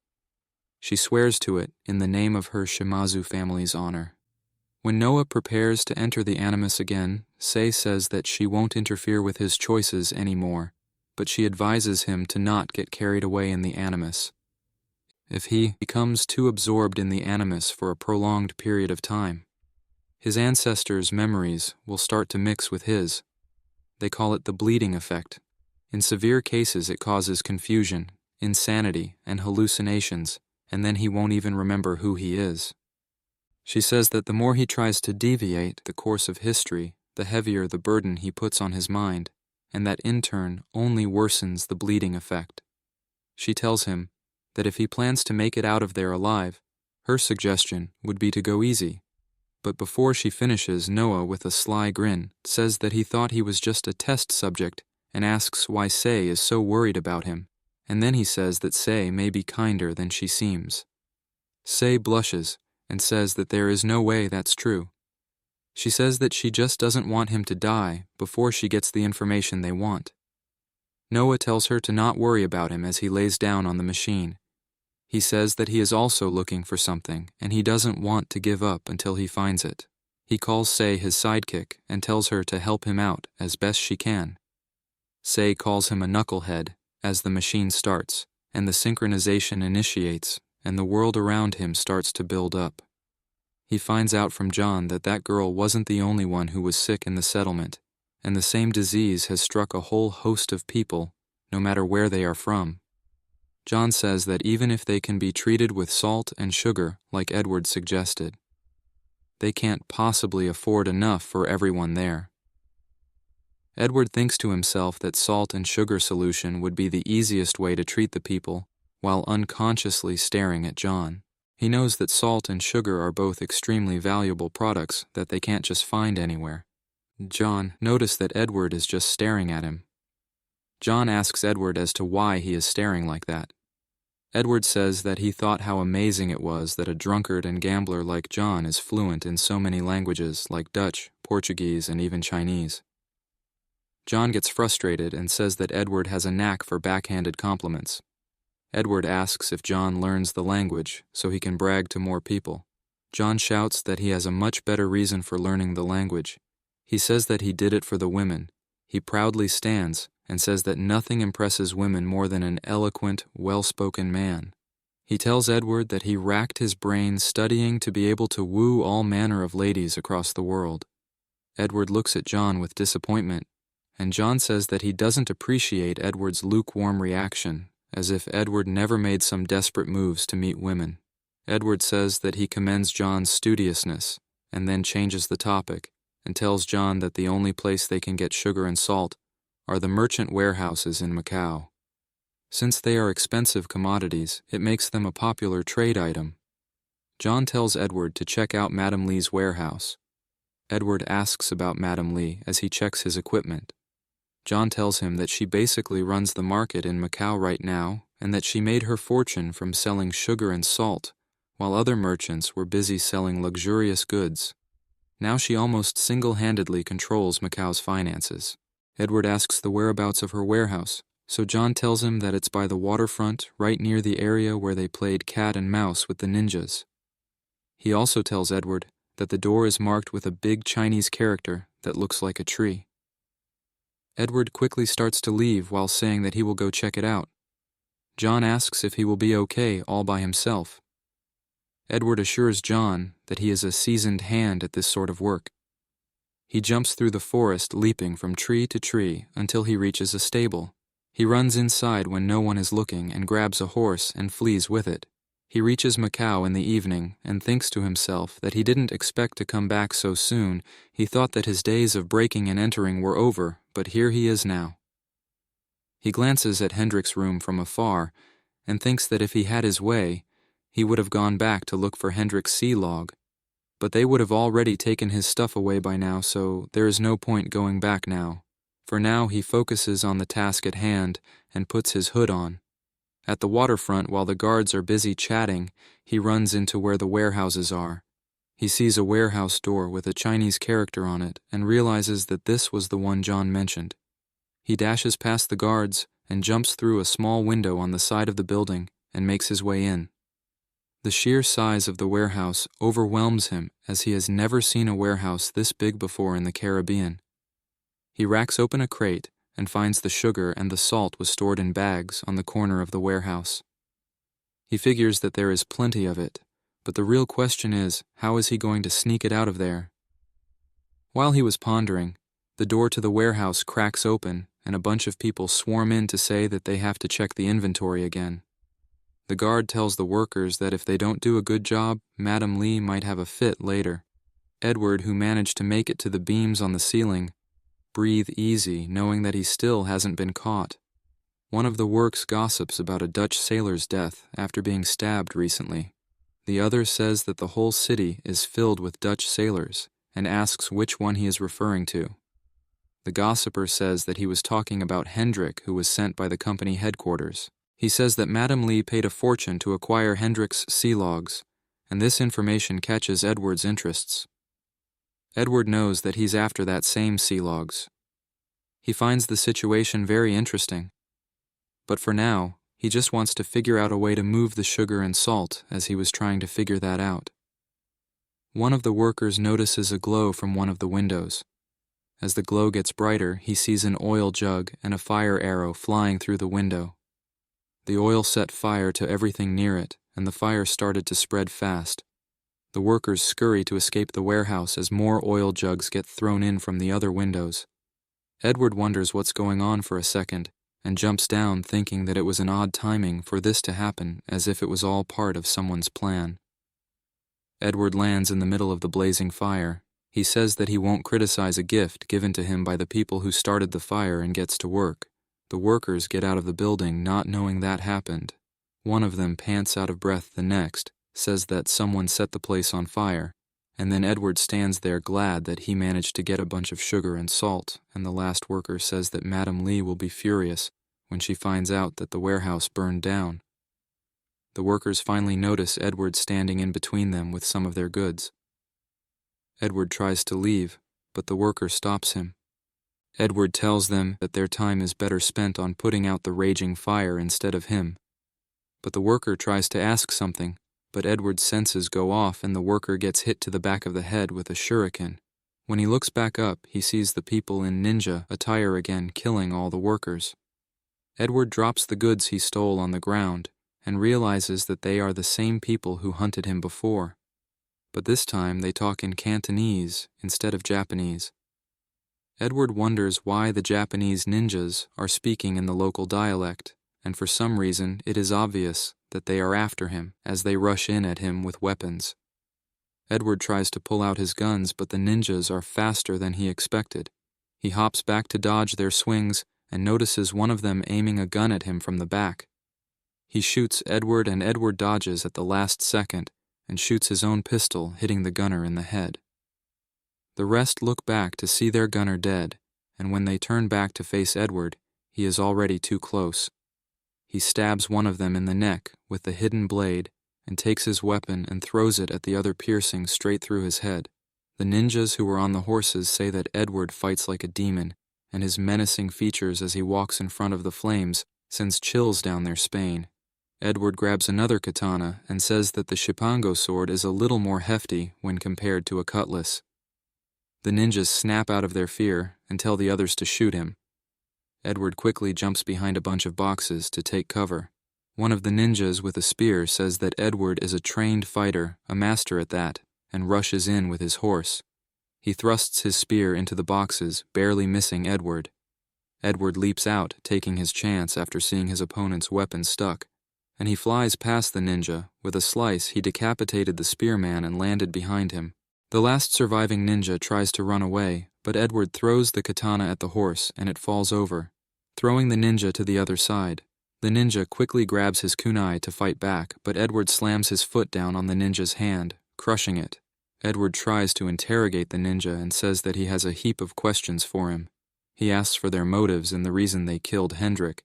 She swears to it in the name of her Shimazu family's honor. When Noah prepares to enter the Animus again, Sei says that she won't interfere with his choices anymore, but she advises him to not get carried away in the Animus. If he becomes too absorbed in the Animus for a prolonged period of time, his ancestors' memories will start to mix with his. They call it the bleeding effect. In severe cases, it causes confusion, insanity, and hallucinations, and then he won't even remember who he is. She says that the more he tries to deviate the course of history, the heavier the burden he puts on his mind, and that in turn only worsens the bleeding effect. She tells him that if he plans to make it out of there alive, her suggestion would be to go easy. But before she finishes, Noah, with a sly grin, says that he thought he was just a test subject and asks why Sei is so worried about him, and then he says that Sei may be kinder than she seems. Sei blushes and says that there is no way that's true. She says that she just doesn't want him to die before she gets the information they want. Noah tells her to not worry about him as he lays down on the machine. He says that he is also looking for something, and he doesn't want to give up until he finds it. He calls Sei his sidekick and tells her to help him out as best she can. Sei calls him a knucklehead as the machine starts, and the synchronization initiates, and the world around him starts to build up. He finds out from John that that girl wasn't the only one who was sick in the settlement, and the same disease has struck a whole host of people, no matter where they are from. John says that even if they can be treated with salt and sugar, like Edward suggested, they can't possibly afford enough for everyone there. Edward thinks to himself that salt and sugar solution would be the easiest way to treat the people, while unconsciously staring at John. He knows that salt and sugar are both extremely valuable products that they can't just find anywhere. John noticed that Edward is just staring at him. John asks Edward as to why he is staring like that. Edward says that he thought how amazing it was that a drunkard and gambler like John is fluent in so many languages like Dutch, Portuguese, and even Chinese. John gets frustrated and says that Edward has a knack for backhanded compliments. Edward asks if John learns the language so he can brag to more people. John shouts that he has a much better reason for learning the language. He says that he did it for the women. He proudly stands and says that nothing impresses women more than an eloquent, well-spoken man. He tells Edward that he racked his brain studying to be able to woo all manner of ladies across the world. Edward looks at John with disappointment, and John says that he doesn't appreciate Edward's lukewarm reaction, as if Edward never made some desperate moves to meet women. Edward says that he commends John's studiousness, and then changes the topic, and tells John that the only place they can get sugar and salt are the merchant warehouses in Macau. Since they are expensive commodities, it makes them a popular trade item. John tells Edward to check out Madame Lee's warehouse. Edward asks about Madame Lee as he checks his equipment. John tells him that she basically runs the market in Macau right now, and that she made her fortune from selling sugar and salt, while other merchants were busy selling luxurious goods. Now she almost single-handedly controls Macau's finances. Edward asks the whereabouts of her warehouse, so John tells him that it's by the waterfront, right near the area where they played cat and mouse with the ninjas. He also tells Edward that the door is marked with a big Chinese character that looks like a tree. Edward quickly starts to leave while saying that he will go check it out. John asks if he will be okay all by himself. Edward assures John that he is a seasoned hand at this sort of work. He jumps through the forest, leaping from tree to tree until he reaches a stable. He runs inside when no one is looking and grabs a horse and flees with it. He reaches Macau in the evening and thinks to himself that he didn't expect to come back so soon. He thought that his days of breaking and entering were over, but here he is now. He glances at Hendrik's room from afar and thinks that if he had his way, he would have gone back to look for Hendrik's sea log. But they would have already taken his stuff away by now, so there is no point going back now. For now he focuses on the task at hand and puts his hood on. At the waterfront, while the guards are busy chatting, he runs into where the warehouses are. He sees a warehouse door with a Chinese character on it and realizes that this was the one John mentioned. He dashes past the guards and jumps through a small window on the side of the building and makes his way in. The sheer size of the warehouse overwhelms him, as he has never seen a warehouse this big before in the Caribbean. He racks open a crate and finds the sugar and the salt was stored in bags on the corner of the warehouse. He figures that there is plenty of it, but the real question is, how is he going to sneak it out of there? While he was pondering, the door to the warehouse cracks open and a bunch of people swarm in to say that they have to check the inventory again. The guard tells the workers that if they don't do a good job, Madame Lee might have a fit later. Edward, who managed to make it to the beams on the ceiling, breathe easy knowing that he still hasn't been caught. One of the works gossips about a Dutch sailor's death after being stabbed recently. The other says that the whole city is filled with Dutch sailors and asks which one he is referring to. The gossiper says that he was talking about Hendrik, who was sent by the company headquarters. He says that Madame Lee paid a fortune to acquire Hendrik's sea logs, and this information catches Edward's interests. Edward knows that he's after that same sea logs. He finds the situation very interesting, but for now, he just wants to figure out a way to move the sugar and salt as he was trying to figure that out. One of the workers notices a glow from one of the windows. As the glow gets brighter, he sees an oil jug and a fire arrow flying through the window. The oil set fire to everything near it, and the fire started to spread fast. The workers scurry to escape the warehouse as more oil jugs get thrown in from the other windows. Edward wonders what's going on for a second, and jumps down thinking that it was an odd timing for this to happen, as if it was all part of someone's plan. Edward lands in the middle of the blazing fire. He says that he won't criticize a gift given to him by the people who started the fire and gets to work. The workers get out of the building not knowing that happened. One of them pants out of breath the next, says that someone set the place on fire, and then Edward stands there glad that he managed to get a bunch of sugar and salt, and the last worker says that Madame Lee will be furious when she finds out that the warehouse burned down. The workers finally notice Edward standing in between them with some of their goods. Edward tries to leave, but the worker stops him. Edward tells them that their time is better spent on putting out the raging fire instead of him. But the worker tries to ask something, but Edward's senses go off and the worker gets hit to the back of the head with a shuriken. When he looks back up, he sees the people in ninja attire again killing all the workers. Edward drops the goods he stole on the ground and realizes that they are the same people who hunted him before. But this time they talk in Cantonese instead of Japanese. Edward wonders why the Japanese ninjas are speaking in the local dialect, and for some reason it is obvious that they are after him as they rush in at him with weapons. Edward tries to pull out his guns, but the ninjas are faster than he expected. He hops back to dodge their swings and notices one of them aiming a gun at him from the back. He shoots Edward and Edward dodges at the last second and shoots his own pistol, hitting the gunner in the head. The rest look back to see their gunner dead, and when they turn back to face Edward, he is already too close. He stabs one of them in the neck with the hidden blade and takes his weapon and throws it at the other, piercing straight through his head. The ninjas who were on the horses say that Edward fights like a demon, and his menacing features as he walks in front of the flames sends chills down their spine. Edward grabs another katana and says that the Shipango sword is a little more hefty when compared to a cutlass. The ninjas snap out of their fear and tell the others to shoot him. Edward quickly jumps behind a bunch of boxes to take cover. One of the ninjas with a spear says that Edward is a trained fighter, a master at that, and rushes in with his horse. He thrusts his spear into the boxes, barely missing Edward. Edward leaps out, taking his chance after seeing his opponent's weapon stuck, and he flies past the ninja. With a slice, he decapitated the spearman and landed behind him. The last surviving ninja tries to run away, but Edward throws the katana at the horse and it falls over, throwing the ninja to the other side. The ninja quickly grabs his kunai to fight back, but Edward slams his foot down on the ninja's hand, crushing it. Edward tries to interrogate the ninja and says that he has a heap of questions for him. He asks for their motives and the reason they killed Hendrik,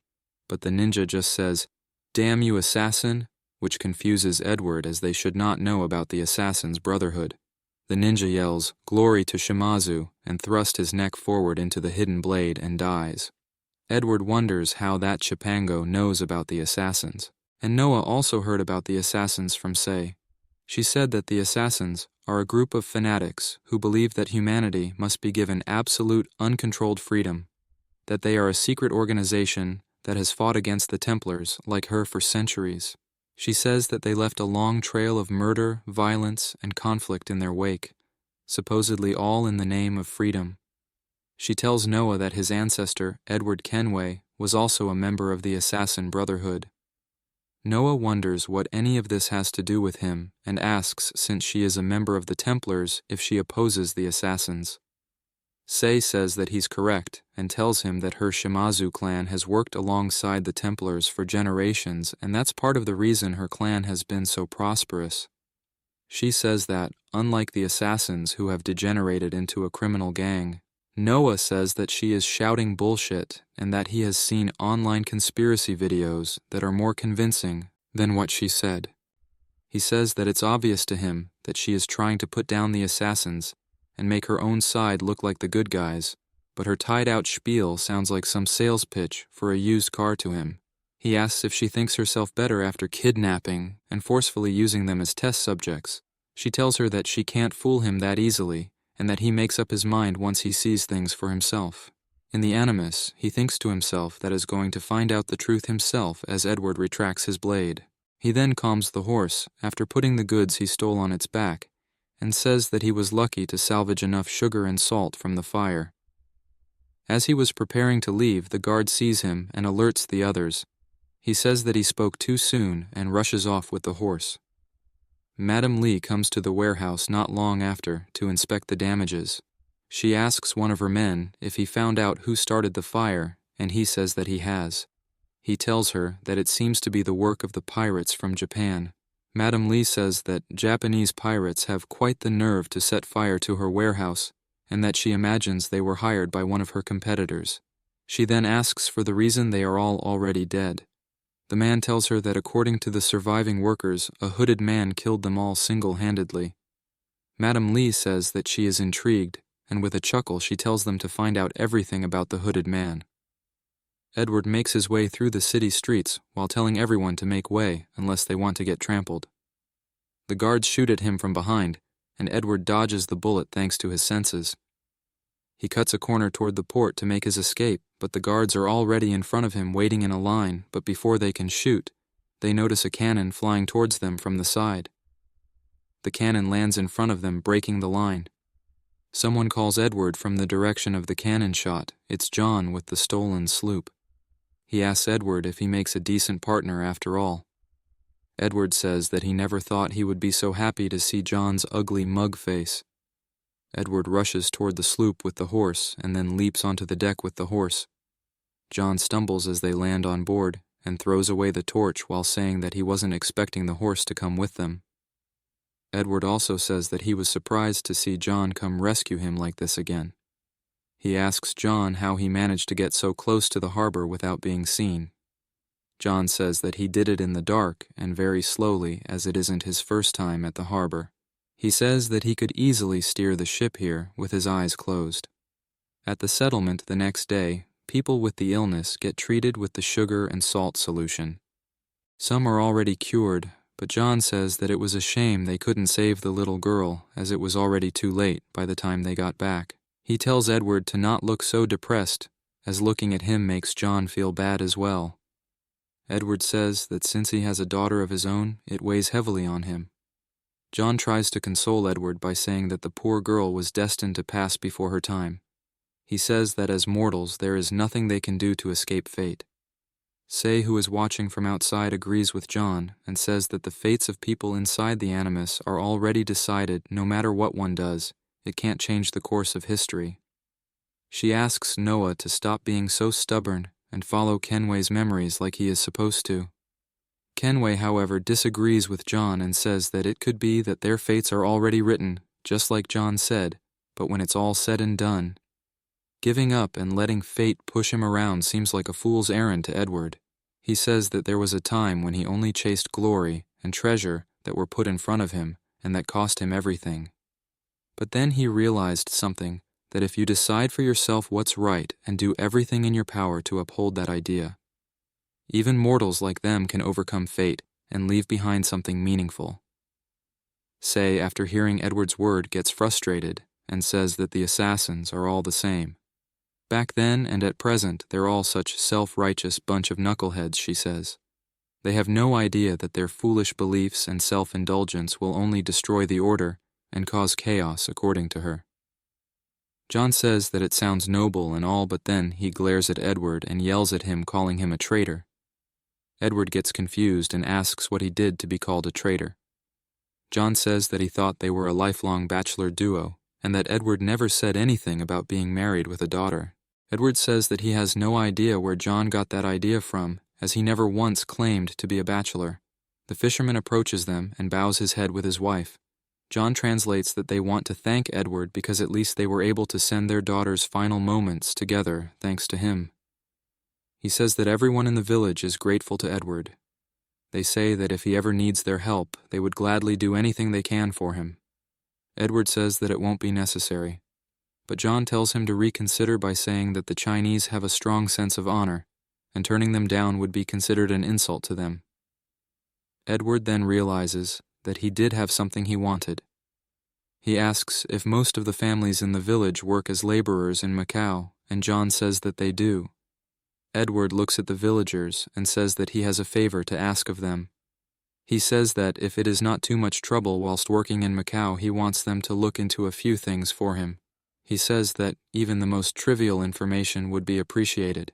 but the ninja just says, "Damn you, assassin," which confuses Edward as they should not know about the assassin's brotherhood. The ninja yells, "Glory to Shimazu," and thrusts his neck forward into the hidden blade and dies. Edward wonders how that Chipango knows about the assassins, and Noah also heard about the assassins from Sei. She said that the assassins are a group of fanatics who believe that humanity must be given absolute, uncontrolled freedom, that they are a secret organization that has fought against the Templars like her for centuries. She says that they left a long trail of murder, violence, and conflict in their wake, supposedly all in the name of freedom. She tells Noah that his ancestor, Edward Kenway, was also a member of the Assassin Brotherhood. Noah wonders what any of this has to do with him and asks, since she is a member of the Templars, if she opposes the assassins. Sei says that he's correct and tells him that her Shimazu clan has worked alongside the Templars for generations, and that's part of the reason her clan has been so prosperous. She says that, unlike the assassins who have degenerated into a criminal gang, Noah says that she is shouting bullshit and that he has seen online conspiracy videos that are more convincing than what she said. He says that it's obvious to him that she is trying to put down the assassins and make her own side look like the good guys, but her tied-out spiel sounds like some sales pitch for a used car to him. He asks if she thinks herself better after kidnapping and forcefully using them as test subjects. She tells her that she can't fool him that easily, and that he makes up his mind once he sees things for himself. In the Animus, he thinks to himself that is going to find out the truth himself as Edward retracts his blade. He then calms the horse after putting the goods he stole on its back, and says that he was lucky to salvage enough sugar and salt from the fire. As he was preparing to leave, the guard sees him and alerts the others. He says that he spoke too soon and rushes off with the horse. Madame Lee comes to the warehouse not long after to inspect the damages. She asks one of her men if he found out who started the fire, and he says that he has. He tells her that it seems to be the work of the pirates from Japan. Madame Lee says that Japanese pirates have quite the nerve to set fire to her warehouse, and that she imagines they were hired by one of her competitors. She then asks for the reason they are all already dead. The man tells her that according to the surviving workers, a hooded man killed them all single-handedly. Madame Lee says that she is intrigued, and with a chuckle she tells them to find out everything about the hooded man. Edward makes his way through the city streets while telling everyone to make way unless they want to get trampled. The guards shoot at him from behind, and Edward dodges the bullet thanks to his senses. He cuts a corner toward the port to make his escape, but the guards are already in front of him waiting in a line, but before they can shoot, they notice a cannon flying towards them from the side. The cannon lands in front of them, breaking the line. Someone calls Edward from the direction of the cannon shot. It's John with the stolen sloop. He asks Edward if he makes a decent partner after all. Edward says that he never thought he would be so happy to see John's ugly mug face. Edward rushes toward the sloop with the horse and then leaps onto the deck with the horse. John stumbles as they land on board and throws away the torch while saying that he wasn't expecting the horse to come with them. Edward also says that he was surprised to see John come rescue him like this again. He asks John how he managed to get so close to the harbor without being seen. John says that he did it in the dark and very slowly, as it isn't his first time at the harbor. He says that he could easily steer the ship here with his eyes closed. At the settlement the next day, people with the illness get treated with the sugar and salt solution. Some are already cured, but John says that it was a shame they couldn't save the little girl, as it was already too late by the time they got back. He tells Edward to not look so depressed, as looking at him makes John feel bad as well. Edward says that since he has a daughter of his own, it weighs heavily on him. John tries to console Edward by saying that the poor girl was destined to pass before her time. He says that as mortals there is nothing they can do to escape fate. Say, who is watching from outside, agrees with John and says that the fates of people inside the Animus are already decided. No matter what one does, it can't change the course of history. She asks Noah to stop being so stubborn and follow Kenway's memories like he is supposed to. Kenway, however, disagrees with John and says that it could be that their fates are already written, just like John said, but when it's all said and done, giving up and letting fate push him around seems like a fool's errand to Edward. He says that there was a time when he only chased glory and treasure that were put in front of him and that cost him everything. But then he realized something, that if you decide for yourself what's right and do everything in your power to uphold that idea, even mortals like them can overcome fate and leave behind something meaningful. Say, after hearing Edward's word, gets frustrated and says that the assassins are all the same. Back then and at present, they're all such self-righteous bunch of knuckleheads, she says. They have no idea that their foolish beliefs and self-indulgence will only destroy the order and cause chaos, according to her. John says that it sounds noble and all, but then he glares at Edward and yells at him, calling him a traitor. Edward gets confused and asks what he did to be called a traitor. John says that he thought they were a lifelong bachelor duo, and that Edward never said anything about being married with a daughter. Edward says that he has no idea where John got that idea from, as he never once claimed to be a bachelor. The fisherman approaches them and bows his head with his wife. John translates that they want to thank Edward because at least they were able to send their daughter's final moments together thanks to him. He says that everyone in the village is grateful to Edward. They say that if he ever needs their help, they would gladly do anything they can for him. Edward says that it won't be necessary, but John tells him to reconsider by saying that the Chinese have a strong sense of honor, and turning them down would be considered an insult to them. Edward then realizes that he did have something he wanted. He asks if most of the families in the village work as laborers in Macau, and John says that they do. Edward looks at the villagers and says that he has a favor to ask of them. He says that if it is not too much trouble whilst working in Macau, he wants them to look into a few things for him. He says that even the most trivial information would be appreciated.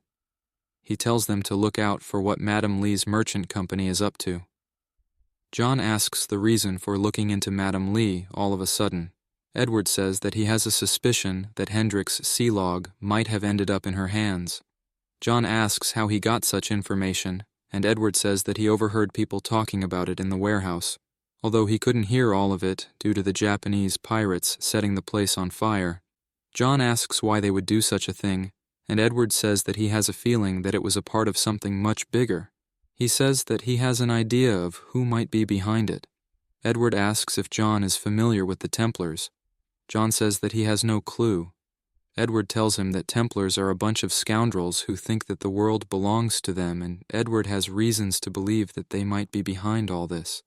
He tells them to look out for what Madame Lee's merchant company is up to. John asks the reason for looking into Madame Lee all of a sudden. Edward says that he has a suspicion that Hendrik's sea log might have ended up in her hands. John asks how he got such information, and Edward says that he overheard people talking about it in the warehouse, although he couldn't hear all of it due to the Japanese pirates setting the place on fire. John asks why they would do such a thing, and Edward says that he has a feeling that it was a part of something much bigger. He says that he has an idea of who might be behind it. Edward asks if John is familiar with the Templars. John says that he has no clue. Edward tells him that Templars are a bunch of scoundrels who think that the world belongs to them, and Edward has reasons to believe that they might be behind all this.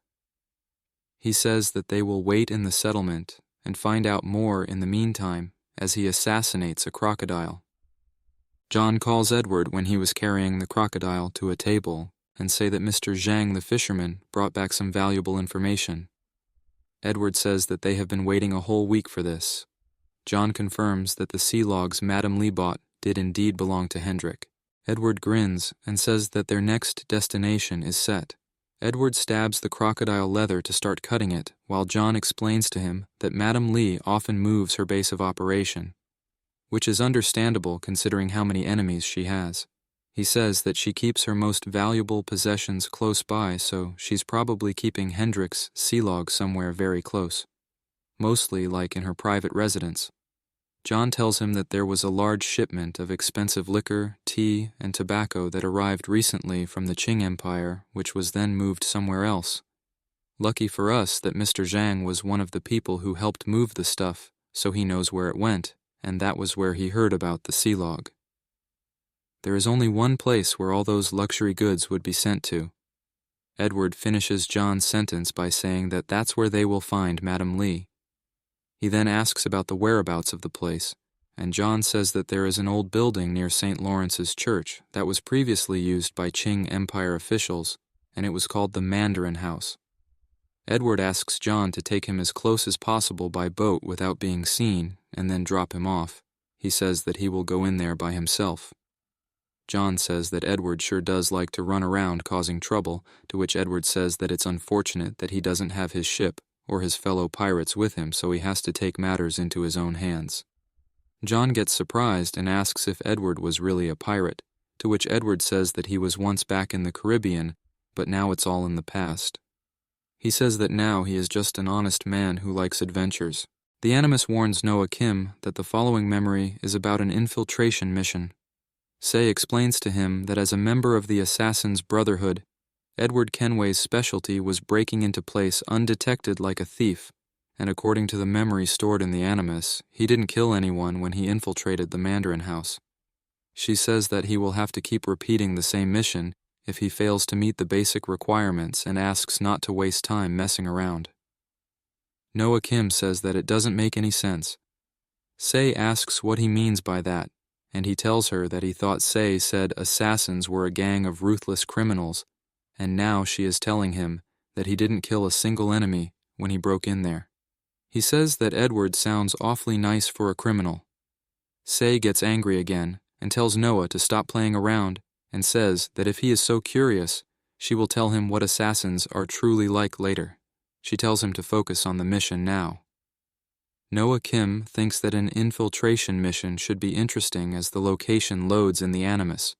He says that they will wait in the settlement and find out more in the meantime as he assassinates a crocodile. John calls Edward when he was carrying the crocodile to a table and say that Mr. Zhang the fisherman brought back some valuable information. Edward says that they have been waiting a whole week for this. John confirms that the sea logs Madame Lee bought did indeed belong to Hendrik. Edward grins and says that their next destination is set. Edward stabs the crocodile leather to start cutting it, while John explains to him that Madame Lee often moves her base of operation, which is understandable considering how many enemies she has. He says that she keeps her most valuable possessions close by, so she's probably keeping Hendrik's sea log somewhere very close, mostly like in her private residence. John tells him that there was a large shipment of expensive liquor, tea, and tobacco that arrived recently from the Qing Empire, which was then moved somewhere else. Lucky for us that Mr. Zhang was one of the people who helped move the stuff, so he knows where it went, and that was where he heard about the sea log. There is only one place where all those luxury goods would be sent to. Edward finishes John's sentence by saying that that's where they will find Madame Lee. He then asks about the whereabouts of the place, and John says that there is an old building near St. Lawrence's Church that was previously used by Qing Empire officials, and it was called the Mandarin House. Edward asks John to take him as close as possible by boat without being seen, and then drop him off. He says that he will go in there by himself. John says that Edward sure does like to run around causing trouble, to which Edward says that it's unfortunate that he doesn't have his ship or his fellow pirates with him, so he has to take matters into his own hands. John gets surprised and asks if Edward was really a pirate, to which Edward says that he was once back in the Caribbean, but now it's all in the past. He says that now he is just an honest man who likes adventures. The Animus warns Noah Kim that the following memory is about an infiltration mission. Say explains to him that as a member of the Assassin's Brotherhood, Edward Kenway's specialty was breaking into place undetected like a thief, and according to the memory stored in the Animus, he didn't kill anyone when he infiltrated the Mandarin house. She says that he will have to keep repeating the same mission if he fails to meet the basic requirements and asks not to waste time messing around. Noah Kim says that it doesn't make any sense. Say asks what he means by that, and he tells her that he thought Say said assassins were a gang of ruthless criminals, and now she is telling him that he didn't kill a single enemy when he broke in there. He says that Edward sounds awfully nice for a criminal. Say gets angry again and tells Noah to stop playing around and says that if he is so curious, she will tell him what assassins are truly like later. She tells him to focus on the mission now. Noah Kim thinks that an infiltration mission should be interesting as the location loads in the Animus.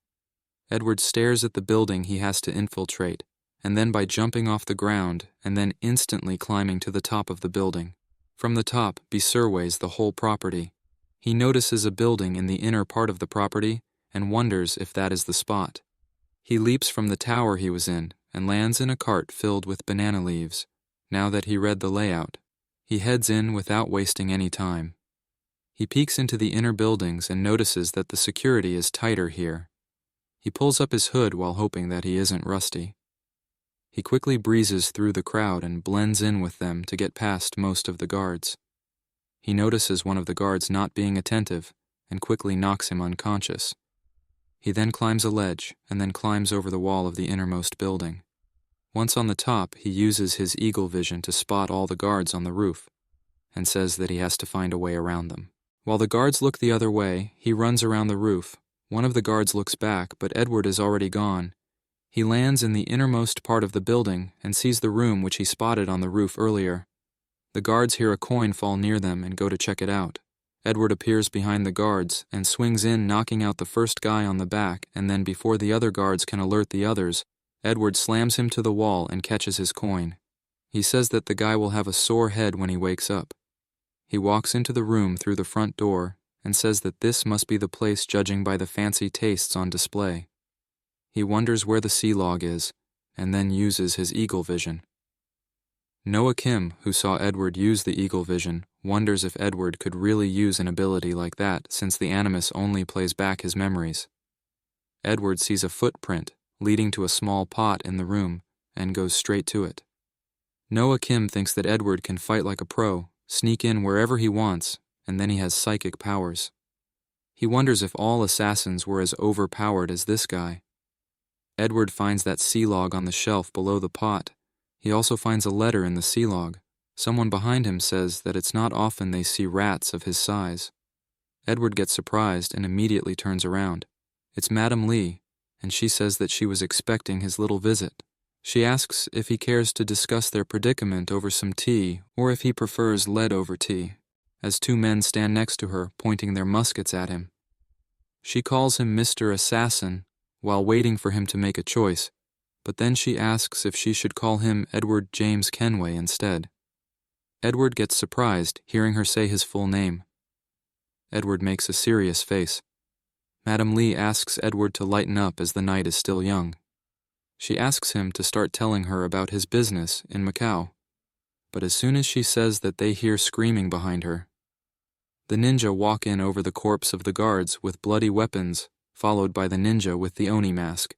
Edward stares at the building he has to infiltrate, and then by jumping off the ground and then instantly climbing to the top of the building. From the top, he surveys the whole property. He notices a building in the inner part of the property and wonders if that is the spot. He leaps from the tower he was in and lands in a cart filled with banana leaves. Now that he read the layout, he heads in without wasting any time. He peeks into the inner buildings and notices that the security is tighter here. He pulls up his hood while hoping that he isn't rusty. He quickly breezes through the crowd and blends in with them to get past most of the guards. He notices one of the guards not being attentive and quickly knocks him unconscious. He then climbs a ledge and then climbs over the wall of the innermost building. Once on the top, he uses his eagle vision to spot all the guards on the roof and says that he has to find a way around them. While the guards look the other way, he runs around the roof. One of the guards looks back, but Edward is already gone. He lands in the innermost part of the building and sees the room which he spotted on the roof earlier. The guards hear a coin fall near them and go to check it out. Edward appears behind the guards and swings in, knocking out the first guy on the back, and then before the other guards can alert the others, Edward slams him to the wall and catches his coin. He says that the guy will have a sore head when he wakes up. He walks into the room through the front door and says that this must be the place judging by the fancy tastes on display. He wonders where the sea log is, and then uses his eagle vision. Noah Kim, who saw Edward use the eagle vision, wonders if Edward could really use an ability like that since the Animus only plays back his memories. Edward sees a footprint leading to a small pot in the room and goes straight to it. Noah Kim thinks that Edward can fight like a pro, sneak in wherever he wants, and then he has psychic powers. He wonders if all assassins were as overpowered as this guy. Edward finds that sea log on the shelf below the pot. He also finds a letter in the sea log. Someone behind him says that it's not often they see rats of his size. Edward gets surprised and immediately turns around. It's Madame Lee, and she says that she was expecting his little visit. She asks if he cares to discuss their predicament over some tea or if he prefers lead over tea, as two men stand next to her, pointing their muskets at him. She calls him Mr. Assassin while waiting for him to make a choice, but then she asks if she should call him Edward James Kenway instead. Edward gets surprised hearing her say his full name. Edward makes a serious face. Madame Lee asks Edward to lighten up as the night is still young. She asks him to start telling her about his business in Macau, but as soon as she says that, they hear screaming behind her. The ninja walk in over the corpse of the guards with bloody weapons, followed by the ninja with the Oni mask.